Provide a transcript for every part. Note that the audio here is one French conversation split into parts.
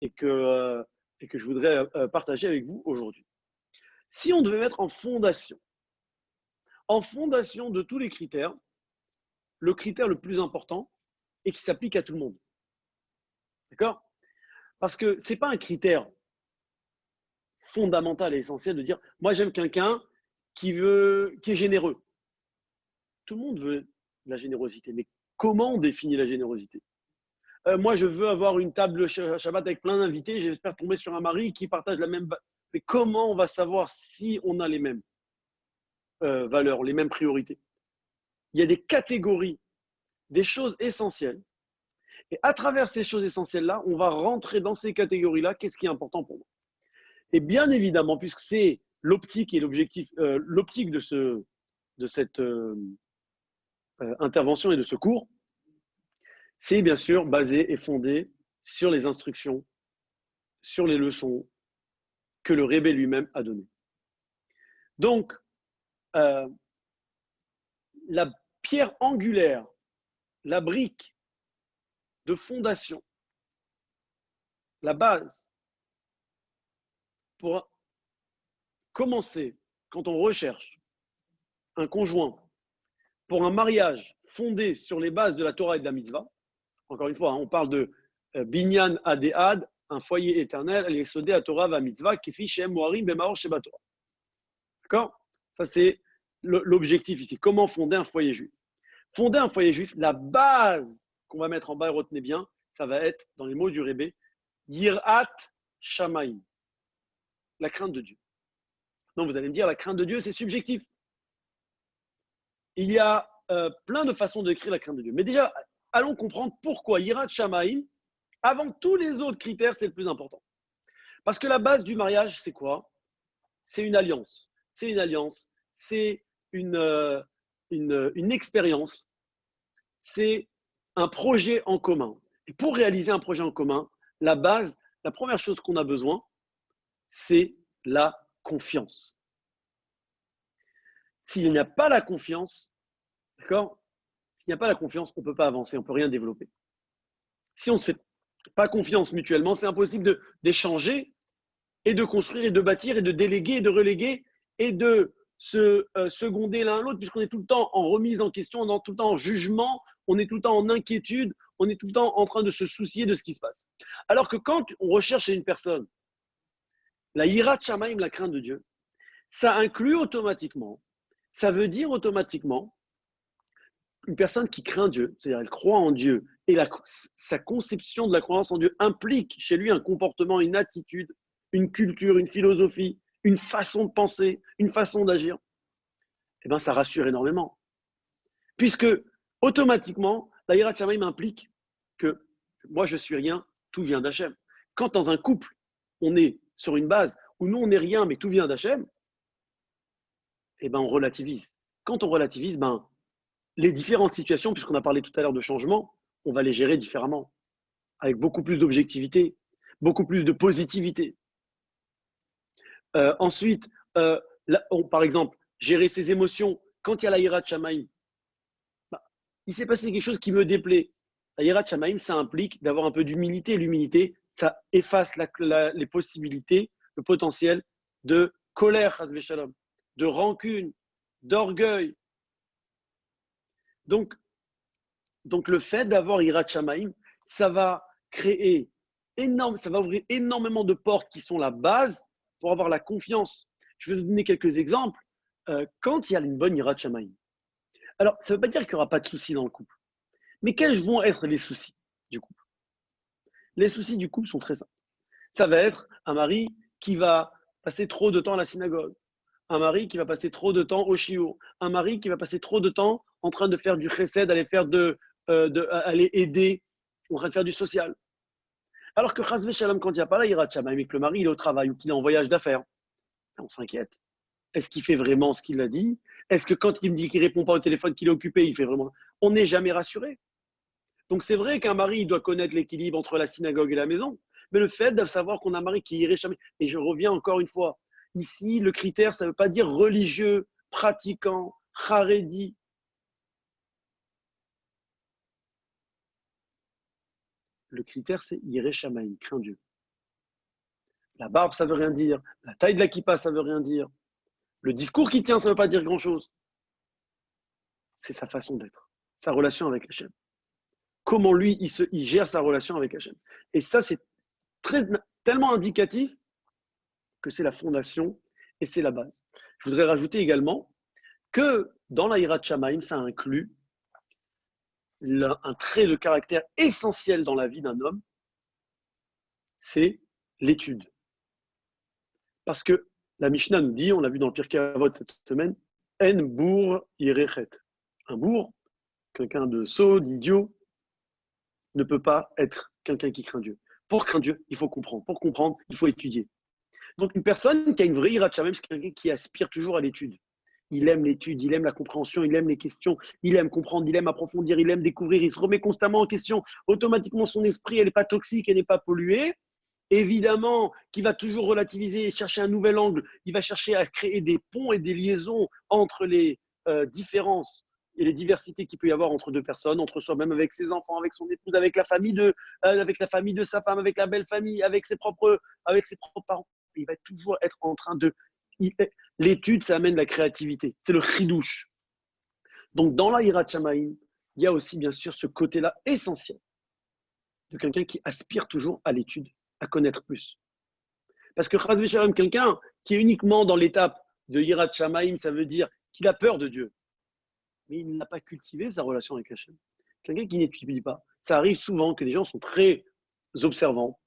et que je voudrais partager avec vous aujourd'hui. Si on devait mettre en fondation de tous les critères, le critère le plus important et qui s'applique à tout le monde. D'accord? Parce que ce n'est pas un critère fondamental et essentiel de dire moi j'aime quelqu'un qui est généreux. Tout le monde veut de la générosité, mais comment on définit la générosité? Moi je veux avoir une table Shabbat avec plein d'invités, j'espère tomber sur un mari qui partage la même. Mais comment on va savoir si on a les mêmes valeurs, les mêmes priorités? Il y a des catégories, des choses essentielles. Et à travers ces choses essentielles-là, on va rentrer dans ces catégories-là, qu'est-ce qui est important pour moi? Et bien évidemment, puisque c'est l'optique et l'objectif, l'optique de cette intervention et de ce cours, c'est bien sûr basé et fondé sur les instructions, sur les leçons que le Rébé lui-même a données. Donc, euh, la pierre angulaire, la brique de fondation, la base pour commencer quand on recherche un conjoint pour un mariage fondé sur les bases de la Torah et de la mitzvah. Encore une fois, on parle de binyan adéad, un foyer éternel, les sodé à Torah va mitzvah, kifi shem moarim bemaor sheba Torah. D'accord? Ça, c'est l'objectif ici. Comment fonder un foyer juif? Fonder un foyer juif, la base qu'on va mettre en bas, retenez bien, ça va être, dans les mots du Rébé, yirat shamaim, la crainte de Dieu. Donc vous allez me dire, la crainte de Dieu, c'est subjectif. Il y a plein de façons de décrire la crainte de Dieu. Mais déjà, allons comprendre pourquoi yirat shamaim, avant tous les autres critères, c'est le plus important. Parce que la base du mariage, c'est quoi? C'est une alliance. C'est une alliance, c'est une expérience, c'est un projet en commun. Et pour réaliser un projet en commun, la base, la première chose qu'on a besoin, c'est la confiance. S'il n'y a pas la confiance, d'accord? S'il n'y a pas la confiance, on ne peut pas avancer, on ne peut rien développer. Si on ne se fait pas confiance mutuellement, c'est impossible d'échanger et de construire et de bâtir et de déléguer et de reléguer et de se seconder l'un l'autre, puisqu'on est tout le temps en remise en question, on est tout le temps en jugement, on est tout le temps en inquiétude, on est tout le temps en train de se soucier de ce qui se passe. Alors que quand on recherche chez une personne la hirat shamaim, la crainte de Dieu, ça inclut automatiquement, ça veut dire automatiquement une personne qui craint Dieu, c'est-à-dire elle croit en Dieu, et sa conception de la croyance en Dieu implique chez lui un comportement, une attitude, une culture, une philosophie, une façon de penser, une façon d'agir, eh bien, ça rassure énormément. Puisque, automatiquement, la hirat shamaim implique que moi, je suis rien, tout vient d'Hachem. Quand dans un couple, on est sur une base où nous, on n'est rien, mais tout vient d'Hachem, eh ben, on relativise. Quand on relativise, ben, les différentes situations, puisqu'on a parlé tout à l'heure de changement, on va les gérer différemment, avec beaucoup plus d'objectivité, beaucoup plus de positivité. Ensuite, par exemple, gérer ses émotions. Quand il y a la hirat shamaim, bah, il s'est passé quelque chose qui me déplaît. La hirat shamaim, ça implique d'avoir un peu d'humilité. L'humilité, ça efface les possibilités, le potentiel de colère, de rancune, d'orgueil. Donc le fait d'avoir hirat shamaim, ça va créer ça va ouvrir énormément de portes qui sont la base pour avoir la confiance. Je vais vous donner quelques exemples. Quand il y a une bonne hirat shamaim, alors ça ne veut pas dire qu'il n'y aura pas de soucis dans le couple, mais quels vont être les soucis du couple? Les soucis du couple sont très simples. Ça va être un mari qui va passer trop de temps à la synagogue, un mari qui va passer trop de temps au shiur, un mari qui va passer trop de temps en train de faire du chesed, aller aider, en train de faire du social. Alors que chas v'shalom, quand il n'y a pas la hirat shamaim, avec le mari, il est au travail ou qu'il est en voyage d'affaires, on s'inquiète. Est-ce qu'il fait vraiment ce qu'il a dit? Est-ce que quand il me dit qu'il ne répond pas au téléphone, qu'il est occupé, il fait vraiment? On n'est jamais rassuré. Donc c'est vrai qu'un mari doit connaître l'équilibre entre la synagogue et la maison, mais le fait de savoir qu'on a un mari qui irait jamais, et je reviens encore une fois, ici le critère, ça ne veut pas dire religieux, pratiquant, haredi. Le critère, c'est Yireh Shamaim, craint Dieu. La barbe, ça veut rien dire. La taille de la kippa, ça veut rien dire. Le discours qu'il tient, ça ne veut pas dire grand-chose. C'est sa façon d'être, sa relation avec Hachem. Comment lui, il gère sa relation avec Hachem. Et ça, c'est tellement indicatif que c'est la fondation et c'est la base. Je voudrais rajouter également que dans la Hirat Shamaim, ça inclut un trait de caractère essentiel dans la vie d'un homme, c'est l'étude. Parce que la Mishnah nous dit, on l'a vu dans le Pirkei Avot cette semaine, En bour yirechet. Un bourg, quelqu'un de sot, d'idiot, ne peut pas être quelqu'un qui craint Dieu. Pour craindre Dieu, il faut comprendre. Pour comprendre, il faut étudier. Donc une personne qui a une vraie hirat shamayim, c'est quelqu'un qui aspire toujours à l'étude. Il aime l'étude, il aime la compréhension, il aime les questions, il aime comprendre, il aime approfondir, il aime découvrir, il se remet constamment en question. Automatiquement, son esprit, elle n'est pas toxique, elle n'est pas polluée. Évidemment, qu'il va toujours relativiser et chercher un nouvel angle. Il va chercher à créer des ponts et des liaisons entre les différences et les diversités qu'il peut y avoir entre deux personnes, entre soi-même, avec ses enfants, avec son épouse, avec la famille de sa femme, avec la belle famille, avec ses propres parents. Il va toujours être en train de... L'étude, ça amène la créativité. C'est le chidouche. Donc, dans la Hirat Shamaim, il y a aussi, bien sûr, ce côté-là essentiel de quelqu'un qui aspire toujours à l'étude, à connaître plus. Parce que Chaz v'Shalom, quelqu'un qui est uniquement dans l'étape de Hirat Shamaim, ça veut dire qu'il a peur de Dieu. Mais il n'a pas cultivé sa relation avec Hachem. Quelqu'un qui n'étudie pas. Ça arrive souvent que les gens sont très observants.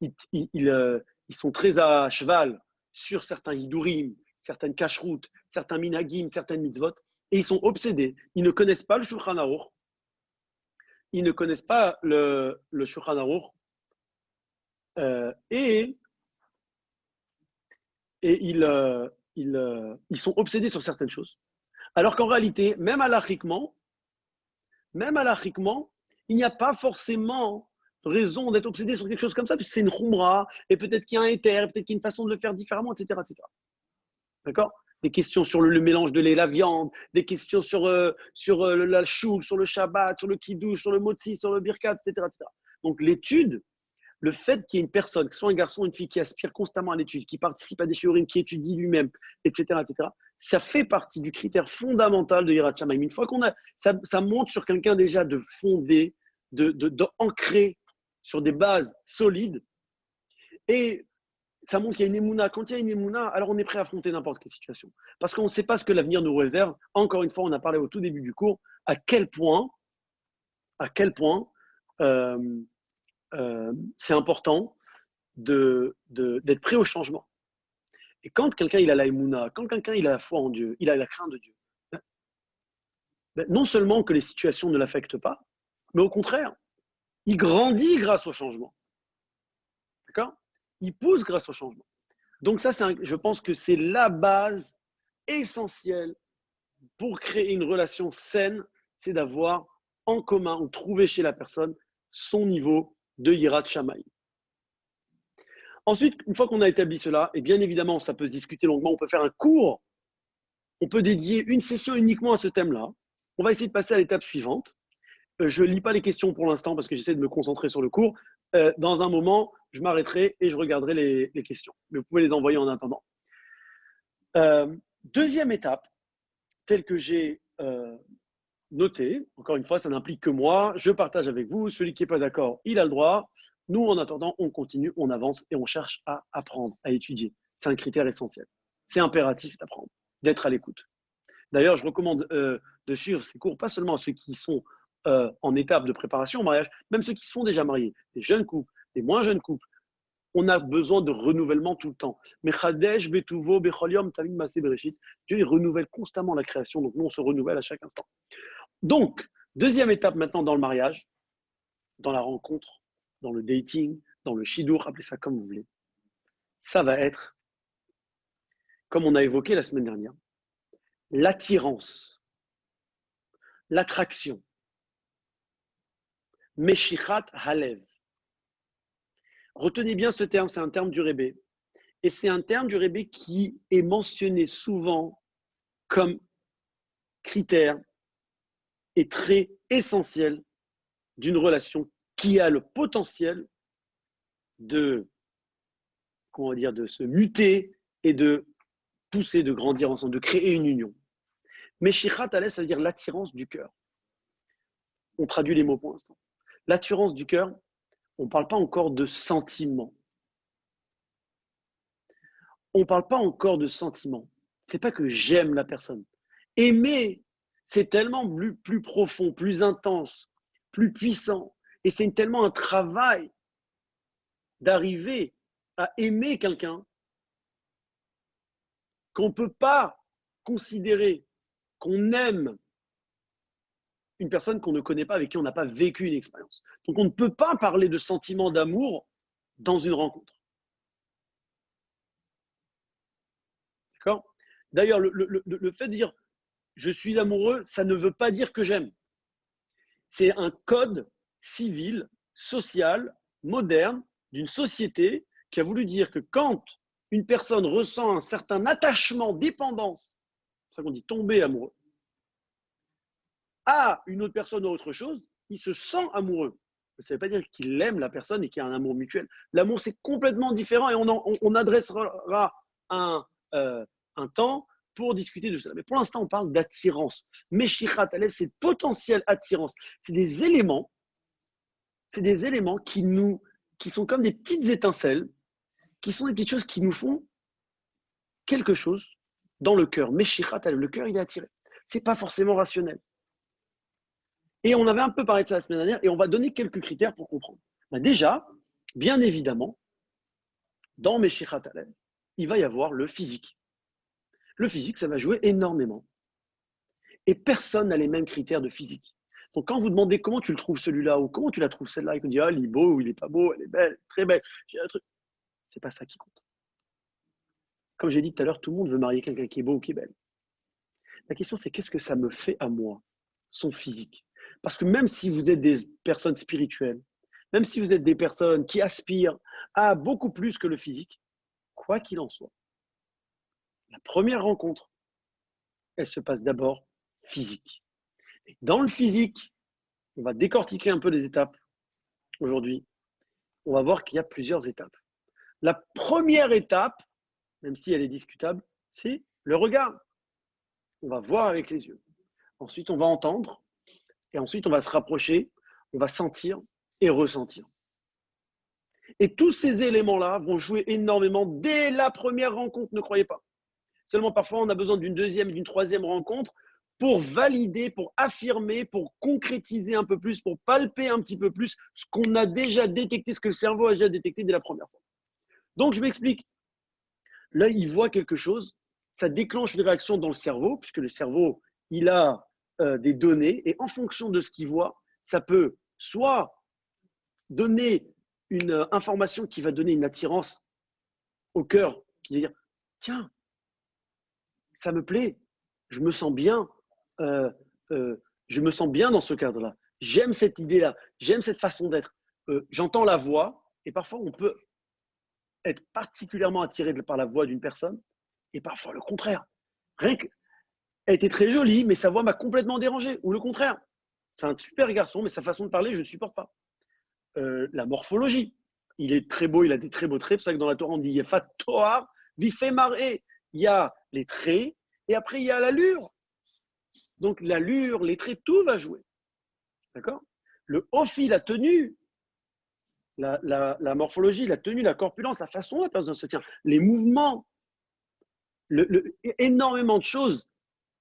Ils sont très à cheval sur certains hidurim, certaines cacheroutes, certains minagim, certaines mitzvot, et ils sont obsédés. Ils ne connaissent pas le Shulchan Aruch. Ils ne connaissent pas le Shulchan Aruch. Et ils sont obsédés sur certaines choses. Alors qu'en réalité, même halachiquement, il n'y a pas forcément raison d'être obsédé sur quelque chose comme ça, puisque c'est une khumra, et peut-être qu'il y a un éther, peut-être qu'il y a une façon de le faire différemment, etc. etc. D'accord? Des questions sur le mélange de lait et la viande, des questions sur la choule, sur le Shabbat, sur le kiddush, sur le motzi, sur le birkat, etc. etc. Donc l'étude, le fait qu'il y ait une personne, que ce soit un garçon ou une fille qui aspire constamment à l'étude, qui participe à des shiurim, qui étudie lui-même, etc., ça fait partie du critère fondamental de Hirat Shamaim. Une fois qu'on a, ça monte sur quelqu'un déjà de fondé, d'ancré sur des bases solides, et ça montre qu'il y a une émouna. Quand il y a une émouna, alors on est prêt à affronter n'importe quelle situation. Parce qu'on ne sait pas ce que l'avenir nous réserve. Encore une fois, on a parlé au tout début du cours, à quel point c'est important d'être prêt au changement. Et quand quelqu'un il a la émouna, quand quelqu'un il a la foi en Dieu, il a la crainte de Dieu, non seulement que les situations ne l'affectent pas, mais au contraire, il grandit grâce au changement. D'accord? Il pousse grâce au changement. Donc ça, je pense que c'est la base essentielle pour créer une relation saine, c'est d'avoir en commun ou trouver chez la personne son niveau de Hirat Shamaim. Ensuite, une fois qu'on a établi cela, et bien évidemment, ça peut se discuter longuement, on peut faire un cours, on peut dédier une session uniquement à ce thème-là. On va essayer de passer à l'étape suivante. Je ne lis pas les questions pour l'instant parce que j'essaie de me concentrer sur le cours. Dans un moment, je m'arrêterai et je regarderai les questions. Mais vous pouvez les envoyer en attendant. Deuxième étape, telle que j'ai noté, encore une fois, ça n'implique que moi, je partage avec vous. Celui qui n'est pas d'accord, il a le droit. Nous, en attendant, on continue, on avance et on cherche à apprendre, à étudier. C'est un critère essentiel. C'est impératif d'apprendre, d'être à l'écoute. D'ailleurs, je recommande de suivre ces cours, pas seulement à ceux qui sont en étape de préparation au mariage, même ceux qui sont déjà mariés, des jeunes couples, des moins jeunes couples. On a besoin de renouvellement tout le temps. Mais Dieu il renouvelle constamment la création, donc nous, on se renouvelle à chaque instant. Donc, deuxième étape maintenant dans le mariage, dans la rencontre, dans le dating, dans le shidour, appelez ça comme vous voulez. Ça va être, comme on a évoqué la semaine dernière, l'attirance, l'attraction, Meshichat Halev. Retenez bien ce terme, c'est un terme du Rébé. Et c'est un terme du Rébé qui est mentionné souvent comme critère et trait essentiel d'une relation qui a le potentiel de comment dire, de se muter et de pousser, de grandir ensemble, de créer une union. Meshirat Alev, ça veut dire l'attirance du cœur. On traduit les mots pour l'instant. L'attirance du cœur, on ne parle pas encore de sentiment. On ne parle pas encore de sentiment. Ce n'est pas que j'aime la personne. Aimer, c'est tellement plus profond, plus intense, plus puissant. Et c'est tellement un travail d'arriver à aimer quelqu'un qu'on ne peut pas considérer qu'on aime une personne qu'on ne connaît pas, avec qui on n'a pas vécu une expérience. Donc on ne peut pas parler de sentiment d'amour dans une rencontre. D'accord ? D'ailleurs, le fait de dire je suis amoureux, ça ne veut pas dire que j'aime. C'est un code civil, social, moderne, d'une société qui a voulu dire que quand une personne ressent un certain attachement, dépendance, c'est ça qu'on dit tomber amoureux, à une autre personne ou autre chose, il se sent amoureux. Ça ne veut pas dire qu'il aime la personne et qu'il y a un amour mutuel. L'amour, c'est complètement différent et on adressera un temps pour discuter de cela. Mais pour l'instant, on parle d'attirance. Meshirat Alev, c'est potentielle attirance. C'est des éléments qui sont comme des petites étincelles, qui sont des petites choses qui nous font quelque chose dans le cœur. Meshirat Alev, le cœur, il est attiré. Ce n'est pas forcément rationnel. Et on avait un peu parlé de ça la semaine dernière, et on va donner quelques critères pour comprendre. Déjà, bien évidemment, dans Meshirat Alev, il va y avoir le physique. Le physique, ça va jouer énormément. Et personne n'a les mêmes critères de physique. Donc, quand vous demandez comment tu le trouves celui-là, ou comment tu la trouves celle-là, il vous dit ah, il est beau, ou il n'est pas beau, elle est belle, très belle. C'est pas ça qui compte. Comme j'ai dit tout à l'heure, tout le monde veut marier quelqu'un qui est beau ou qui est belle. La question, c'est qu'est-ce que ça me fait à moi, son physique? Parce que même si vous êtes des personnes spirituelles, même si vous êtes des personnes qui aspirent à beaucoup plus que le physique, quoi qu'il en soit, la première rencontre, elle se passe d'abord physique. Et dans le physique, on va décortiquer un peu les étapes aujourd'hui. On va voir qu'il y a plusieurs étapes. La première étape, même si elle est discutable, c'est le regard. On va voir avec les yeux. Ensuite, on va entendre. Et ensuite, on va se rapprocher, on va sentir et ressentir. Et tous ces éléments-là vont jouer énormément dès la première rencontre, ne croyez pas. Seulement, parfois, on a besoin d'une deuxième et d'une troisième rencontre pour valider, pour affirmer, pour concrétiser un peu plus, pour palper un petit peu plus ce qu'on a déjà détecté, ce que le cerveau a déjà détecté dès la première fois. Donc, je m'explique. L'œil, il voit quelque chose, ça déclenche une réaction dans le cerveau, puisque le cerveau, il a des données, et en fonction de ce qu'il voit, ça peut soit donner une information qui va donner une attirance au cœur, qui va dire tiens, ça me plaît, je me sens bien, je me sens bien dans ce cadre-là. J'aime cette idée-là, j'aime cette façon d'être. J'entends la voix, et parfois on peut être particulièrement attiré par la voix d'une personne, et parfois le contraire. Rien que, elle était très jolie, mais sa voix m'a complètement dérangé, ou le contraire. C'est un super garçon, mais sa façon de parler, je ne supporte pas. La morphologie. Il est très beau, il a des très beaux traits. C'est pour ça que dans la Torah, on dit Yafat Toar, Vifé Maré. Il y a les traits et après, il y a l'allure. Donc, l'allure, les traits, tout va jouer. D'accord? Le ofi, la tenue, la morphologie, la tenue, la corpulence, la façon dont la personne se tient, les mouvements, énormément de choses,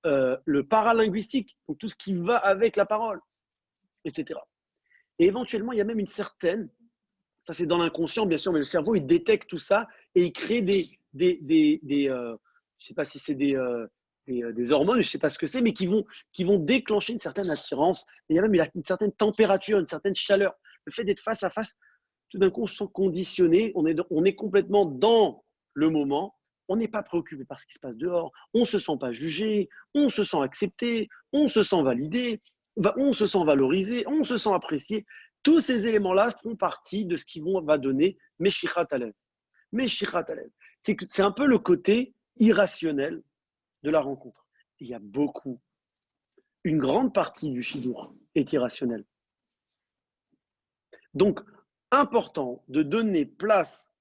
le paralinguistique, donc tout ce qui va avec la parole, etc. Et éventuellement, il y a même une certaine, ça c'est dans l'inconscient bien sûr, mais le cerveau il détecte tout ça et il crée je ne sais pas si c'est des hormones, je ne sais pas ce que c'est, mais qui vont déclencher une certaine attirance. Et il y a même une certaine température, une certaine chaleur. Le fait d'être face à face, tout d'un coup on se sent conditionné, on est complètement dans le moment, on n'est pas préoccupé par ce qui se passe dehors, on ne se sent pas jugé, on se sent accepté, on se sent validé, on se sent valorisé, on se sent apprécié. Tous ces éléments-là font partie de ce qui va donner Meshirat Alev. Meshirat Alev. C'est un peu le côté irrationnel de la rencontre. Il y a une grande partie du Shidour est irrationnelle. Donc, important de donner place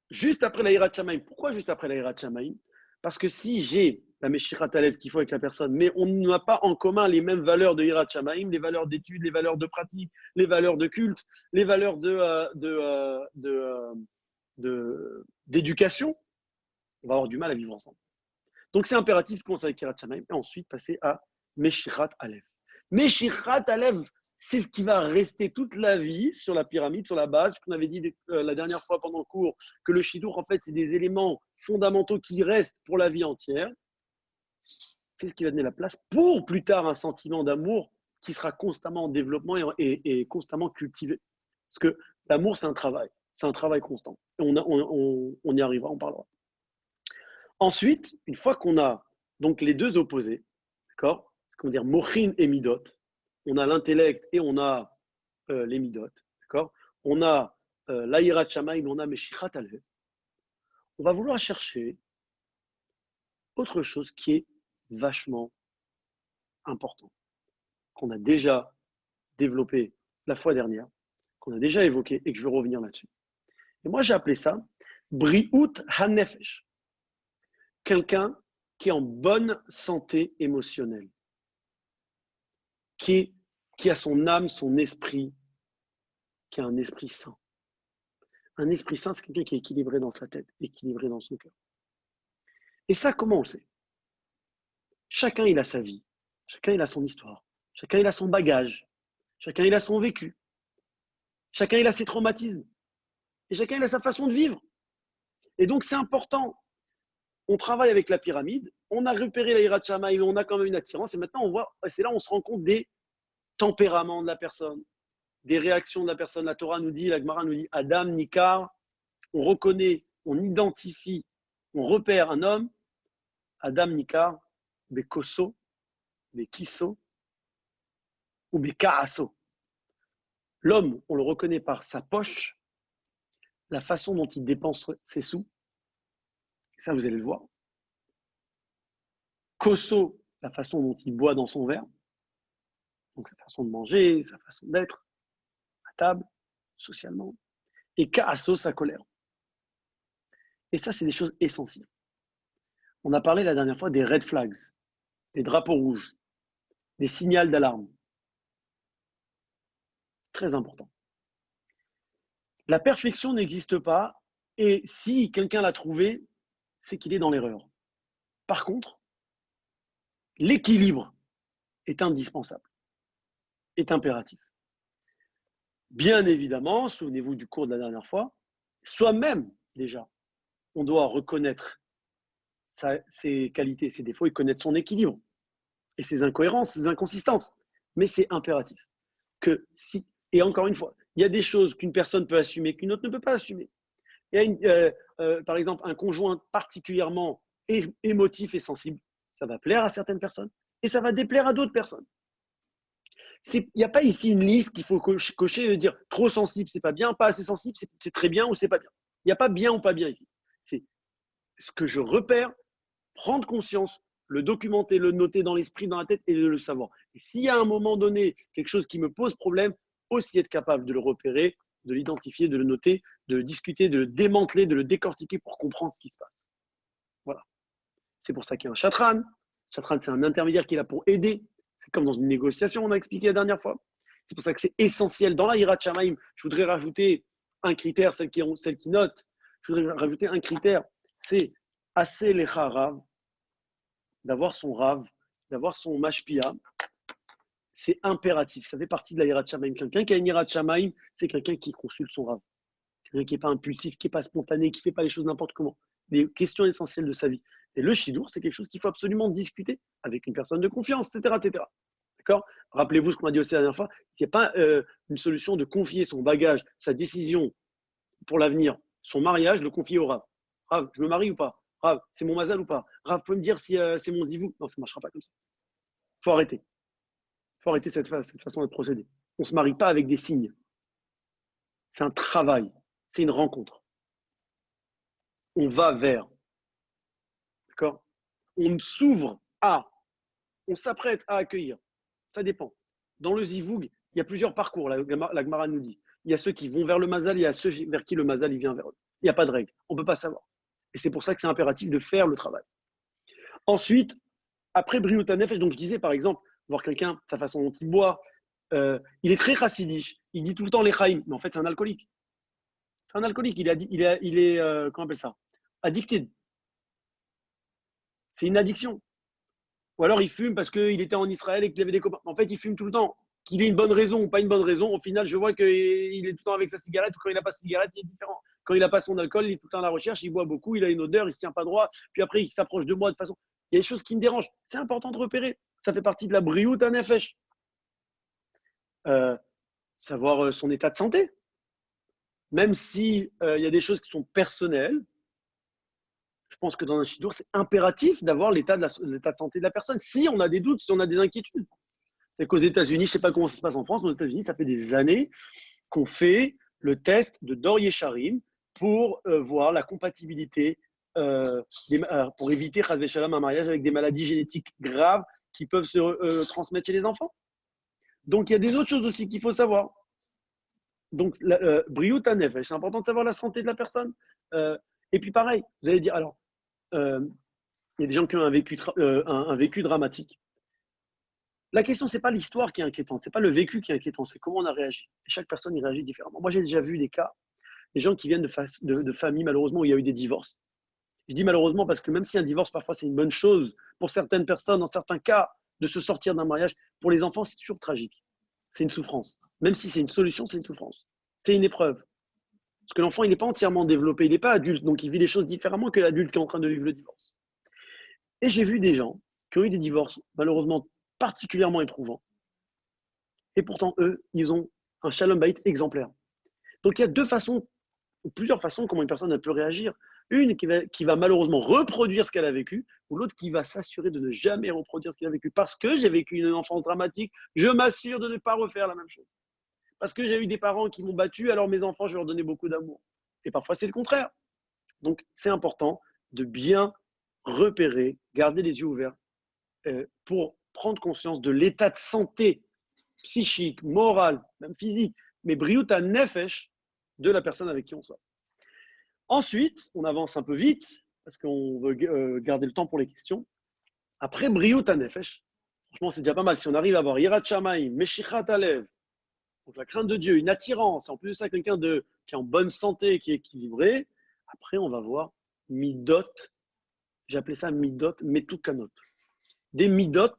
juste après la Hirat Shamaim. Pourquoi juste après la Hirat Shamaim? Parce que si j'ai la Meshirat Alev qu'il faut avec la personne, mais on n'a pas en commun les mêmes valeurs de Hirat Shamaim, les valeurs d'études, les valeurs de pratique, les valeurs de culte, les valeurs d'éducation, on va avoir du mal à vivre ensemble. Donc c'est impératif de commencer avec Hirat Shamaim et ensuite passer à Meshirat Alev. Meshirat Alev, c'est ce qui va rester toute la vie sur la pyramide, sur la base. On avait dit la dernière fois pendant le cours que le Shidour, en fait, c'est des éléments fondamentaux qui restent pour la vie entière. C'est ce qui va donner la place pour plus tard un sentiment d'amour qui sera constamment en développement et constamment cultivé. Parce que l'amour, c'est un travail constant. Et on y arrivera, on parlera. Ensuite, une fois qu'on a donc les deux opposés, d'accord, comment dire, Mochin et Midot, on a l'intellect et on a les Midot, d'accord, on a l'Aïrat Shamaim, on a Meshichat Alev. On va vouloir chercher autre chose qui est vachement important, qu'on a déjà développé la fois dernière, qu'on a déjà évoqué et que je vais revenir là-dessus. Et moi, j'ai appelé ça Bri'ut HaNefesh. Quelqu'un qui est en bonne santé émotionnelle, qui a son âme, son esprit, qui a un esprit sain. Un esprit sain, c'est quelqu'un qui est équilibré dans sa tête, équilibré dans son cœur. Et ça, comment on le sait? Chacun, il a sa vie. Chacun, il a son histoire. Chacun, il a son bagage. Chacun, il a son vécu. Chacun, il a ses traumatismes. Et chacun, il a sa façon de vivre. Et donc, c'est important. On travaille avec la pyramide. On a repéré la Hirat Shamaim, on a quand même une attirance. Et maintenant, on voit, c'est là où on se rend compte des tempéraments de la personne, des réactions de la personne. La Torah nous dit, la Gemara nous dit, Adam, Nikar, on reconnaît, on identifie, on repère un homme, Adam, Nikar, Bekoso, Bekiso ou Bekaaso. L'homme, on le reconnaît par sa poche, la façon dont il dépense ses sous. Ça, vous allez le voir. Koso, la façon dont il boit dans son verre. Donc, sa façon de manger, sa façon d'être, à table, socialement. Et Kaaso, sa colère. Et ça, c'est des choses essentielles. On a parlé la dernière fois des red flags, des drapeaux rouges, des signaux d'alarme. Très important. La perfection n'existe pas et si quelqu'un l'a trouvé, c'est qu'il est dans l'erreur. Par contre, l'équilibre est indispensable, est impératif. Bien évidemment, souvenez-vous du cours de la dernière fois, soi-même déjà, on doit reconnaître ses qualités, ses défauts et connaître son équilibre et ses incohérences, ses inconsistances. Mais c'est impératif. Et encore une fois, il y a des choses qu'une personne peut assumer qu'une autre ne peut pas assumer. Il y a par exemple un conjoint particulièrement émotif et sensible, ça va plaire à certaines personnes et ça va déplaire à d'autres personnes. Il n'y a pas ici une liste qu'il faut cocher et dire trop sensible, c'est pas bien, pas assez sensible, c'est très bien ou c'est pas bien. Il n'y a pas bien ou pas bien ici. C'est ce que je repère, prendre conscience, le documenter, le noter dans l'esprit, dans la tête et de le savoir. Et s'il y a un moment donné quelque chose qui me pose problème, aussi être capable de le repérer, de l'identifier, de le noter, de le discuter, de le démanteler, de le décortiquer pour comprendre ce qui se passe. Voilà. C'est pour ça qu'il y a un chatran. Chatran, c'est un intermédiaire qui est là pour aider. C'est comme dans une négociation, on a expliqué la dernière fois. C'est pour ça que c'est essentiel. Dans la Hirat Shamaim, je voudrais rajouter un critère, celle qui note, je voudrais rajouter un critère, c'est assez lecha rav, d'avoir son rav, d'avoir son mashpia. C'est impératif, ça fait partie de la Hirat Shamaim. Quelqu'un qui a une Hirat Shamaim, c'est quelqu'un qui consulte son rav. Quelqu'un qui n'est pas impulsif, qui n'est pas spontané, qui ne fait pas les choses n'importe comment. Des questions essentielles de sa vie. Et le shidour, c'est quelque chose qu'il faut absolument discuter avec une personne de confiance, etc. etc. D'accord? Rappelez-vous ce qu'on a dit aussi la dernière fois, il n'y a pas une solution de confier son bagage, sa décision pour l'avenir, son mariage, le confier au rav. Rav, je me marie ou pas? Rav, c'est mon mazal ou pas? Rav, pouvez me dire si c'est mon zivou? Non, ça ne marchera pas comme ça. Il faut arrêter. Il faut arrêter cette façon de procéder. On ne se marie pas avec des signes. C'est un travail, c'est une rencontre. On va vers. D'accord? On s'ouvre à, on s'apprête à accueillir. Ça dépend. Dans le zivoug, il y a plusieurs parcours, la Gemara nous dit. Il y a ceux qui vont vers le mazal, il y a ceux vers qui le mazal il vient vers eux. Il n'y a pas de règle. On ne peut pas savoir. Et c'est pour ça que c'est impératif de faire le travail. Ensuite, après Briut HaNefesh, donc je disais par exemple, voir quelqu'un, sa façon dont il boit, il est très chassidiche, il dit tout le temps les chaim, mais en fait c'est un alcoolique. C'est un alcoolique, il est comment on appelle ça? Addicted. C'est une addiction. Ou alors il fume parce qu'il était en Israël et qu'il avait des copains. En fait, il fume tout le temps. Qu'il ait une bonne raison ou pas une bonne raison, au final, je vois qu'il est tout le temps avec sa cigarette, ou quand il n'a pas sa cigarette, il est différent. Quand il n'a pas son alcool, il est tout le temps à la recherche, il boit beaucoup, il a une odeur, il ne se tient pas droit, puis après, il s'approche de moi de façon. Il y a des choses qui me dérangent. C'est important de repérer. Ça fait partie de la Briut HaNefesh. Savoir son état de santé. Même si il y a des choses qui sont personnelles, je pense que dans un shidur, c'est impératif d'avoir l'état de santé de la personne. Si on a des doutes, si on a des inquiétudes. C'est qu'aux États-Unis, je ne sais pas comment ça se passe en France, mais aux États-Unis, ça fait des années qu'on fait le test de Dor Yesharim pour voir la compatibilité, pour éviter Chas v'Shalom, un mariage avec des maladies génétiques graves qui peuvent se transmettre chez les enfants. Donc, il y a des autres choses aussi qu'il faut savoir. Donc, Briut HaNefesh, c'est important de savoir la santé de la personne. Et puis, pareil, vous allez dire, alors, il y a des gens qui ont un vécu dramatique. La question, ce n'est pas l'histoire qui est inquiétante, ce n'est pas le vécu qui est inquiétant, c'est comment on a réagi. Et chaque personne y réagit différemment. Moi, j'ai déjà vu des cas, des gens qui viennent de familles, malheureusement, où il y a eu des divorces. Je dis malheureusement parce que même si un divorce, parfois, c'est une bonne chose, pour certaines personnes, dans certains cas, de se sortir d'un mariage, pour les enfants, c'est toujours tragique. C'est une souffrance. Même si c'est une solution, c'est une souffrance. C'est une épreuve. Parce que l'enfant, il n'est pas entièrement développé, il n'est pas adulte, donc il vit les choses différemment que l'adulte qui est en train de vivre le divorce. Et j'ai vu des gens qui ont eu des divorces, malheureusement, particulièrement éprouvants. Et pourtant, eux, ils ont un shalom bayit exemplaire. Donc il y a deux façons, ou plusieurs façons comment une personne peut réagir. Une qui va malheureusement reproduire ce qu'elle a vécu, ou l'autre qui va s'assurer de ne jamais reproduire ce qu'elle a vécu. Parce que j'ai vécu une enfance dramatique, je m'assure de ne pas refaire la même chose. Parce que j'ai eu des parents qui m'ont battu, alors mes enfants, je leur donnais beaucoup d'amour. Et parfois, c'est le contraire. Donc, c'est important de bien repérer, garder les yeux ouverts pour prendre conscience de l'état de santé psychique, moral, même physique, mais Briut HaNefesh de la personne avec qui on sort. Ensuite, on avance un peu vite, parce qu'on veut garder le temps pour les questions. Après Briut HaNefesh, franchement, c'est déjà pas mal. Si on arrive à avoir Yirat Shamayim, Meshichat Alev, donc la crainte de Dieu, une attirance, en plus de ça, quelqu'un qui est en bonne santé, qui est équilibré, après, on va voir Midot, j'appelais ça Midot, Metukanot. Des Midot,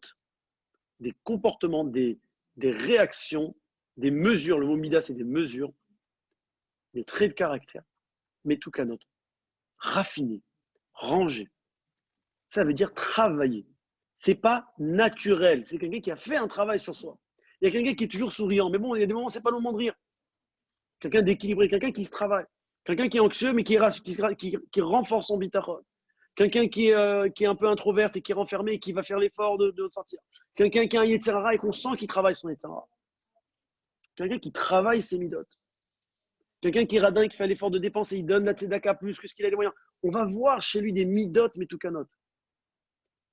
des comportements, des réactions, des mesures. Le mot Mida, c'est des mesures, des traits de caractère, Metukanot, raffinés, rangés. Ça veut dire travailler. C'est pas naturel. C'est quelqu'un qui a fait un travail sur soi. Il y a quelqu'un qui est toujours souriant, mais bon, il y a des moments, c'est pas le moment de rire. Quelqu'un d'équilibré, quelqu'un qui se travaille. Quelqu'un qui est anxieux, mais qui renforce son bitachon. Quelqu'un qui est un peu introverte et qui est renfermé et qui va faire l'effort de sortir. Quelqu'un qui a un Yetzirara et qu'on sent qu'il travaille son Yetzirara. Quelqu'un qui travaille ses midot. Quelqu'un qui est radin, qui fait l'effort de dépenser, il donne la tzedaka plus que ce qu'il a les moyens. On va voir chez lui des midot, mais tout canot.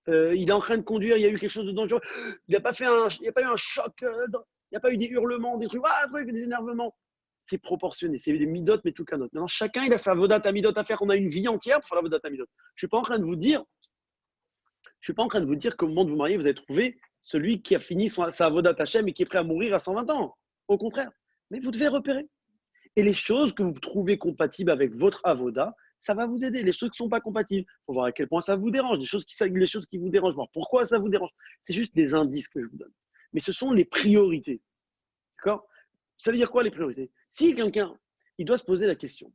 Il est en train de conduire, il y a eu quelque chose de dangereux. Il n'y a pas eu un choc, il n'y a pas eu des hurlements, des trucs, des énervements. C'est proportionné, c'est des midot, mais tout canot. Maintenant, chacun, il a sa vodat à midot à faire. On a une vie entière pour faire la vodat à midot. Je ne suis pas en train de vous dire qu'au moment de vous marier, vous avez trouvé celui qui a fini sa vodat Hashem et qui est prêt à mourir à 120 ans. Au contraire. Mais vous devez repérer. Et les choses que vous trouvez compatibles avec votre avoda, ça va vous aider. Les choses qui ne sont pas compatibles, il faut voir à quel point ça vous dérange. Les choses qui vous dérangent, voir pourquoi ça vous dérange. C'est juste des indices que je vous donne. Mais ce sont les priorités. D'accord? Ça veut dire quoi les priorités? Si quelqu'un, il doit se poser la question,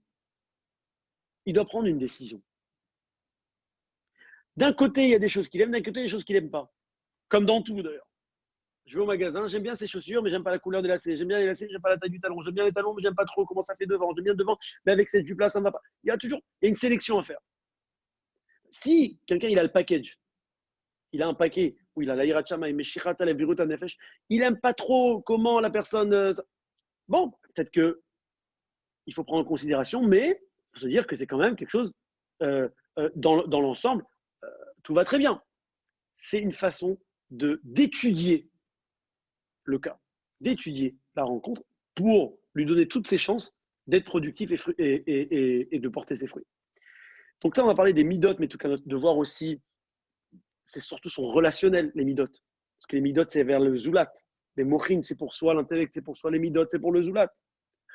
il doit prendre une décision. D'un côté, il y a des choses qu'il aime, d'un côté, il y a des choses qu'il n'aime pas. Comme dans tout d'ailleurs. Je vais au magasin, j'aime bien ces chaussures, mais j'aime pas la couleur des lacets. J'aime bien les lacets, j'aime pas la taille du talon. J'aime bien les talons, mais j'aime pas trop comment ça fait devant. J'aime bien devant, mais avec cette jupe-là, ça ne va pas. Il y a une sélection à faire. Si quelqu'un il a le package, il a un paquet où il a la Yirat Shamayim, Meshirat Alev, Briut HaNefesh, il n'aime pas trop comment la personne. Bon, peut-être que il faut prendre en considération, mais je veux dire que c'est quand même quelque chose dans l'ensemble, tout va très bien. C'est une façon d'étudier le cas, d'étudier la rencontre pour lui donner toutes ses chances d'être productif et de porter ses fruits. Donc là, on va parler des midot, mais tout cas, de voir aussi, c'est surtout son relationnel, les midot. Parce que les midot, c'est vers le zoulat. Les mochin, c'est pour soi, l'intellect, c'est pour soi, les midot, c'est pour le zoulat.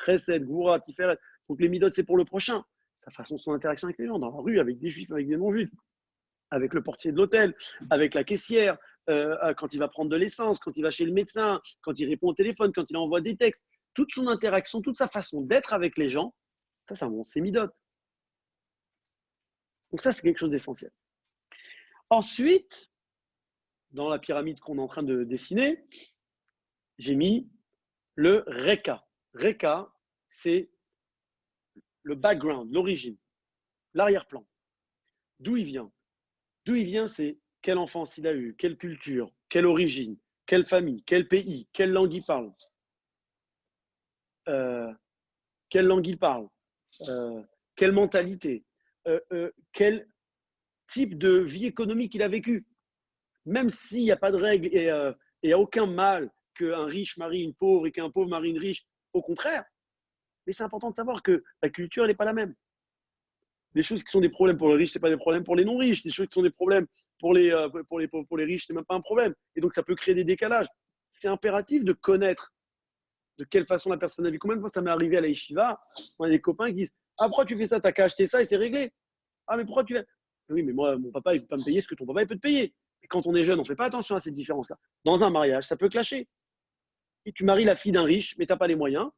Chesed, goura, tiferet. Donc les midot, c'est pour le prochain. Sa façon, son interaction avec les gens, dans la rue, avec des juifs, avec des non-juifs, avec le portier de l'hôtel, avec la caissière, quand il va prendre de l'essence, quand il va chez le médecin, quand il répond au téléphone, quand il envoie des textes. Toute son interaction, toute sa façon d'être avec les gens, ça montre ses midot. Donc ça, c'est quelque chose d'essentiel. Ensuite, dans la pyramide qu'on est en train de dessiner, j'ai mis le Reka. Reka, c'est le background, l'origine, l'arrière-plan. D'où il vient? D'où il vient, c'est quelle enfance il a eu, quelle culture, quelle origine, quelle famille, quel pays, quelle langue il parle. Quelle langue il parle, quelle mentalité, quel type de vie économique il a vécu. Même s'il n'y a pas de règle et il n'y a aucun mal qu'un riche marie une pauvre et qu'un pauvre marie une riche, au contraire. Mais c'est important de savoir que la culture, elle n'est pas la même. Les choses qui sont des problèmes pour les riches, ce n'est pas des problèmes pour les non-riches. Les choses qui sont des problèmes pour les riches, ce n'est même pas un problème. Et donc, ça peut créer des décalages. C'est impératif de connaître de quelle façon la personne a vu. Combien de fois ça m'est arrivé à la yeshiva, on a des copains qui disent « Ah, pourquoi tu fais ça? T'as qu'à acheter ça et c'est réglé. Ah, mais pourquoi tu fais… » Oui, mais moi, mon papa, il ne peut pas me payer ce que ton papa, il peut te payer. Et quand on est jeune, on ne fait pas attention à cette différence-là. Dans un mariage, ça peut clasher. Et tu maries la fille d'un riche, mais tu n'as pas les moyens.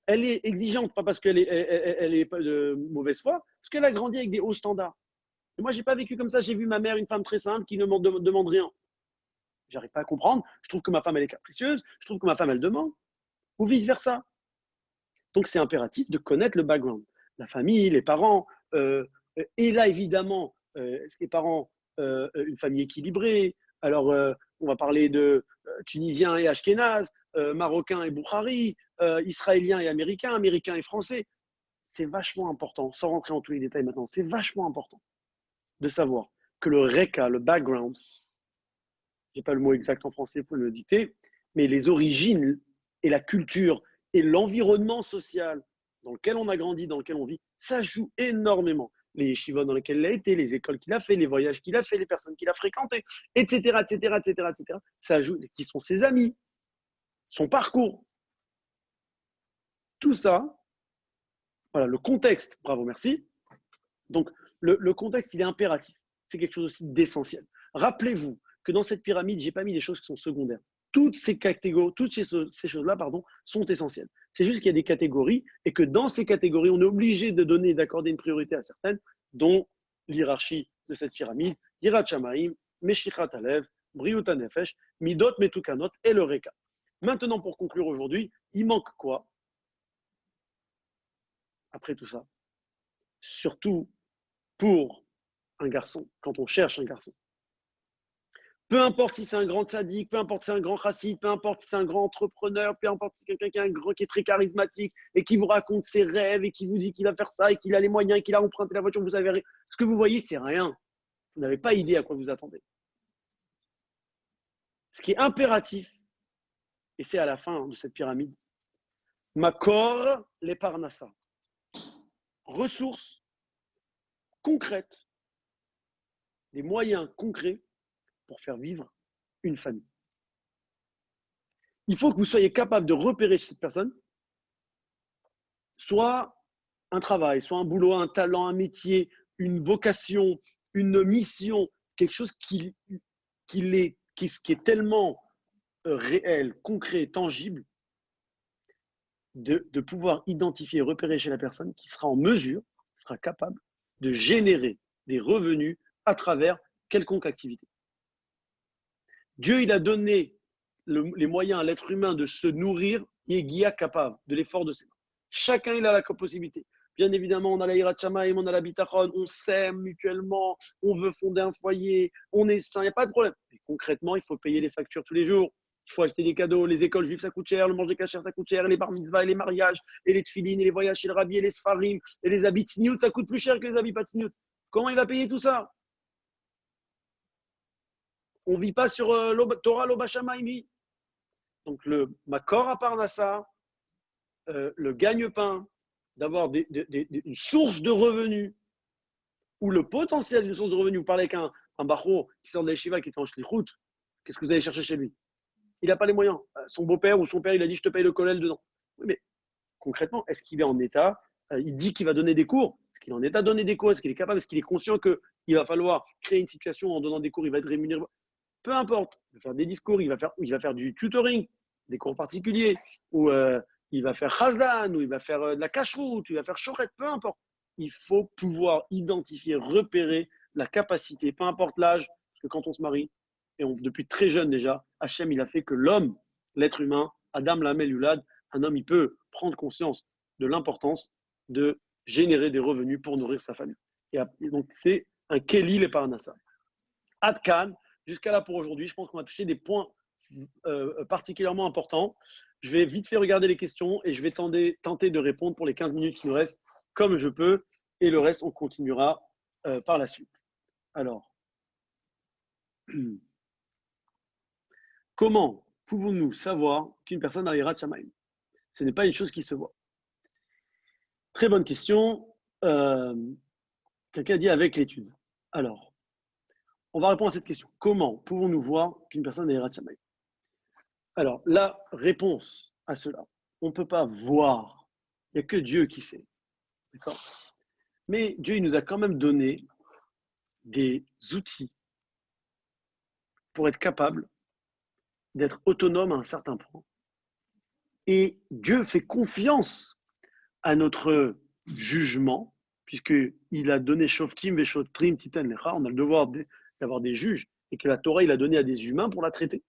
Elle est exigeante, pas parce qu'elle est pas de mauvaise foi, parce qu'elle a grandi avec des hauts standards. Et moi, je n'ai pas vécu comme ça. J'ai vu ma mère, une femme très simple, qui ne me demande rien. J'arrive pas à comprendre. Je trouve que ma femme, elle est capricieuse. Je trouve que ma femme, elle demande. Ou vice-versa. Donc, c'est impératif de connaître le background. La famille, les parents. Et là, évidemment, les parents, une famille équilibrée. Alors, on va parler de Tunisiens et Ashkénazes, Marocains et Boukhari, Israéliens et Américains, Américains et Français. C'est vachement important, sans rentrer dans tous les détails maintenant, c'est vachement important de savoir que le RECA, le background, je n'ai pas le mot exact en français, vous pouvez me le dicter, mais les origines et la culture et l'environnement social dans lequel on a grandi, dans lequel on vit, ça joue énormément. Les yeshivot dans lesquels il a été, les écoles qu'il a fait, les voyages qu'il a fait, les personnes qu'il a fréquentées, etc., etc., etc., etc. Ça joue, qui sont ses amis, son parcours. Tout ça, voilà, le contexte, bravo, merci. Donc, le contexte, il est impératif. C'est quelque chose aussi d'essentiel. Rappelez-vous que dans cette pyramide, je n'ai pas mis des choses qui sont secondaires. Toutes ces catégories, toutes ces choses-là, sont essentielles. C'est juste qu'il y a des catégories et que dans ces catégories, on est obligé de donner, d'accorder une priorité à certaines, dont l'hierarchie de cette pyramide, Yirat Shamaim, Meshichat Alev, Briut Nefesh, Midot Metukanot et le Reka. Maintenant, pour conclure aujourd'hui, il manque quoi après tout ça? Surtout pour un garçon, quand on cherche un garçon. Peu importe si c'est un grand sadique, peu importe si c'est un grand chassid, peu importe si c'est un grand entrepreneur, peu importe si c'est quelqu'un qui est très charismatique et qui vous raconte ses rêves et qui vous dit qu'il va faire ça et qu'il a les moyens et qu'il a emprunté la voiture, vous avez rien. Ce que vous voyez, c'est rien. Vous n'avez pas idée à quoi vous attendez. Ce qui est impératif, et c'est à la fin de cette pyramide, Makor les Parnassa. Ressources concrètes, des moyens concrets pour faire vivre une famille. Il faut que vous soyez capable de repérer chez cette personne soit un travail, soit un boulot, un talent, un métier, une vocation, une mission, quelque chose qui est tellement réel, concret, tangible, de pouvoir identifier, repérer chez la personne qui sera en mesure, sera capable de générer des revenus à travers quelconque activité. Dieu, il a donné les moyens à l'être humain de se nourrir, et capable de l'effort de ses mains. Chacun, il a la possibilité. Bien évidemment, on a la Hirat Shamaim, on a la Bitachon, on s'aime mutuellement, on veut fonder un foyer, on est sain, il n'y a pas de problème. Mais concrètement, il faut payer les factures tous les jours. Il faut acheter des cadeaux, les écoles juives ça coûte cher, le manger cachère ça coûte cher, les bar mitzvahs et les mariages, et les tfilines, et les voyages chez le rabbi, et les sfarim, et les habits tzniut, ça coûte plus cher que les habits pas tzniut. Comment il va payer tout ça? On ne vit pas sur Torah Lobashamaimi. Donc le Makor à Parnassa, le gagne-pain, d'avoir une source de revenus ou le potentiel d'une source de revenus. Vous parlez avec un bachor qui sort de l'Eshiva, qui est en shlichut, qu'est-ce que vous allez chercher chez lui? Il n'a pas les moyens. Son beau-père ou son père, il a dit, je te paye le kollel dedans. Oui, mais concrètement, est-ce qu'il est en état? Il dit qu'il va donner des cours. Est-ce qu'il est en état de donner des cours? Est-ce qu'il est capable? Est-ce qu'il est conscient qu'il va falloir créer une situation en donnant des cours, il va être rémunéré? Peu importe. Il va faire des discours, il va faire du tutoring, des cours particuliers, ou il va faire chazan, ou il va faire de la cacheroute, il va faire chorette, peu importe. Il faut pouvoir identifier, repérer la capacité, peu importe l'âge, parce que quand on se marie, et depuis très jeune déjà, Hachem, il a fait que l'homme, l'être humain, Adam Lamel Yulad, un homme, il peut prendre conscience de l'importance de générer des revenus pour nourrir sa famille. Et donc, c'est un Kelly les Parnassa. Adkan, jusqu'à là pour aujourd'hui, je pense qu'on a touché des points particulièrement importants. Je vais vite fait regarder les questions et je vais tenter de répondre pour les 15 minutes qui nous restent comme je peux. Et le reste, on continuera par la suite. Alors, comment pouvons-nous savoir qu'une personne a Yirat Shamayim? Ce n'est pas une chose qui se voit. Très bonne question. Quelqu'un dit avec l'étude. Alors, on va répondre à cette question. Comment pouvons-nous voir qu'une personne a Yirat Shamayim? Alors, la réponse à cela, on ne peut pas voir. Il n'y a que Dieu qui sait. D'accord? Mais Dieu, il nous a quand même donné des outils pour être capable d'être autonome à un certain point. Et Dieu fait confiance à notre jugement, puisqu'il a donné Shoftim, Veshotrim, Titan, Lecha. On a le devoir d'avoir des juges, et que la Torah, il a donné à des humains pour la traiter.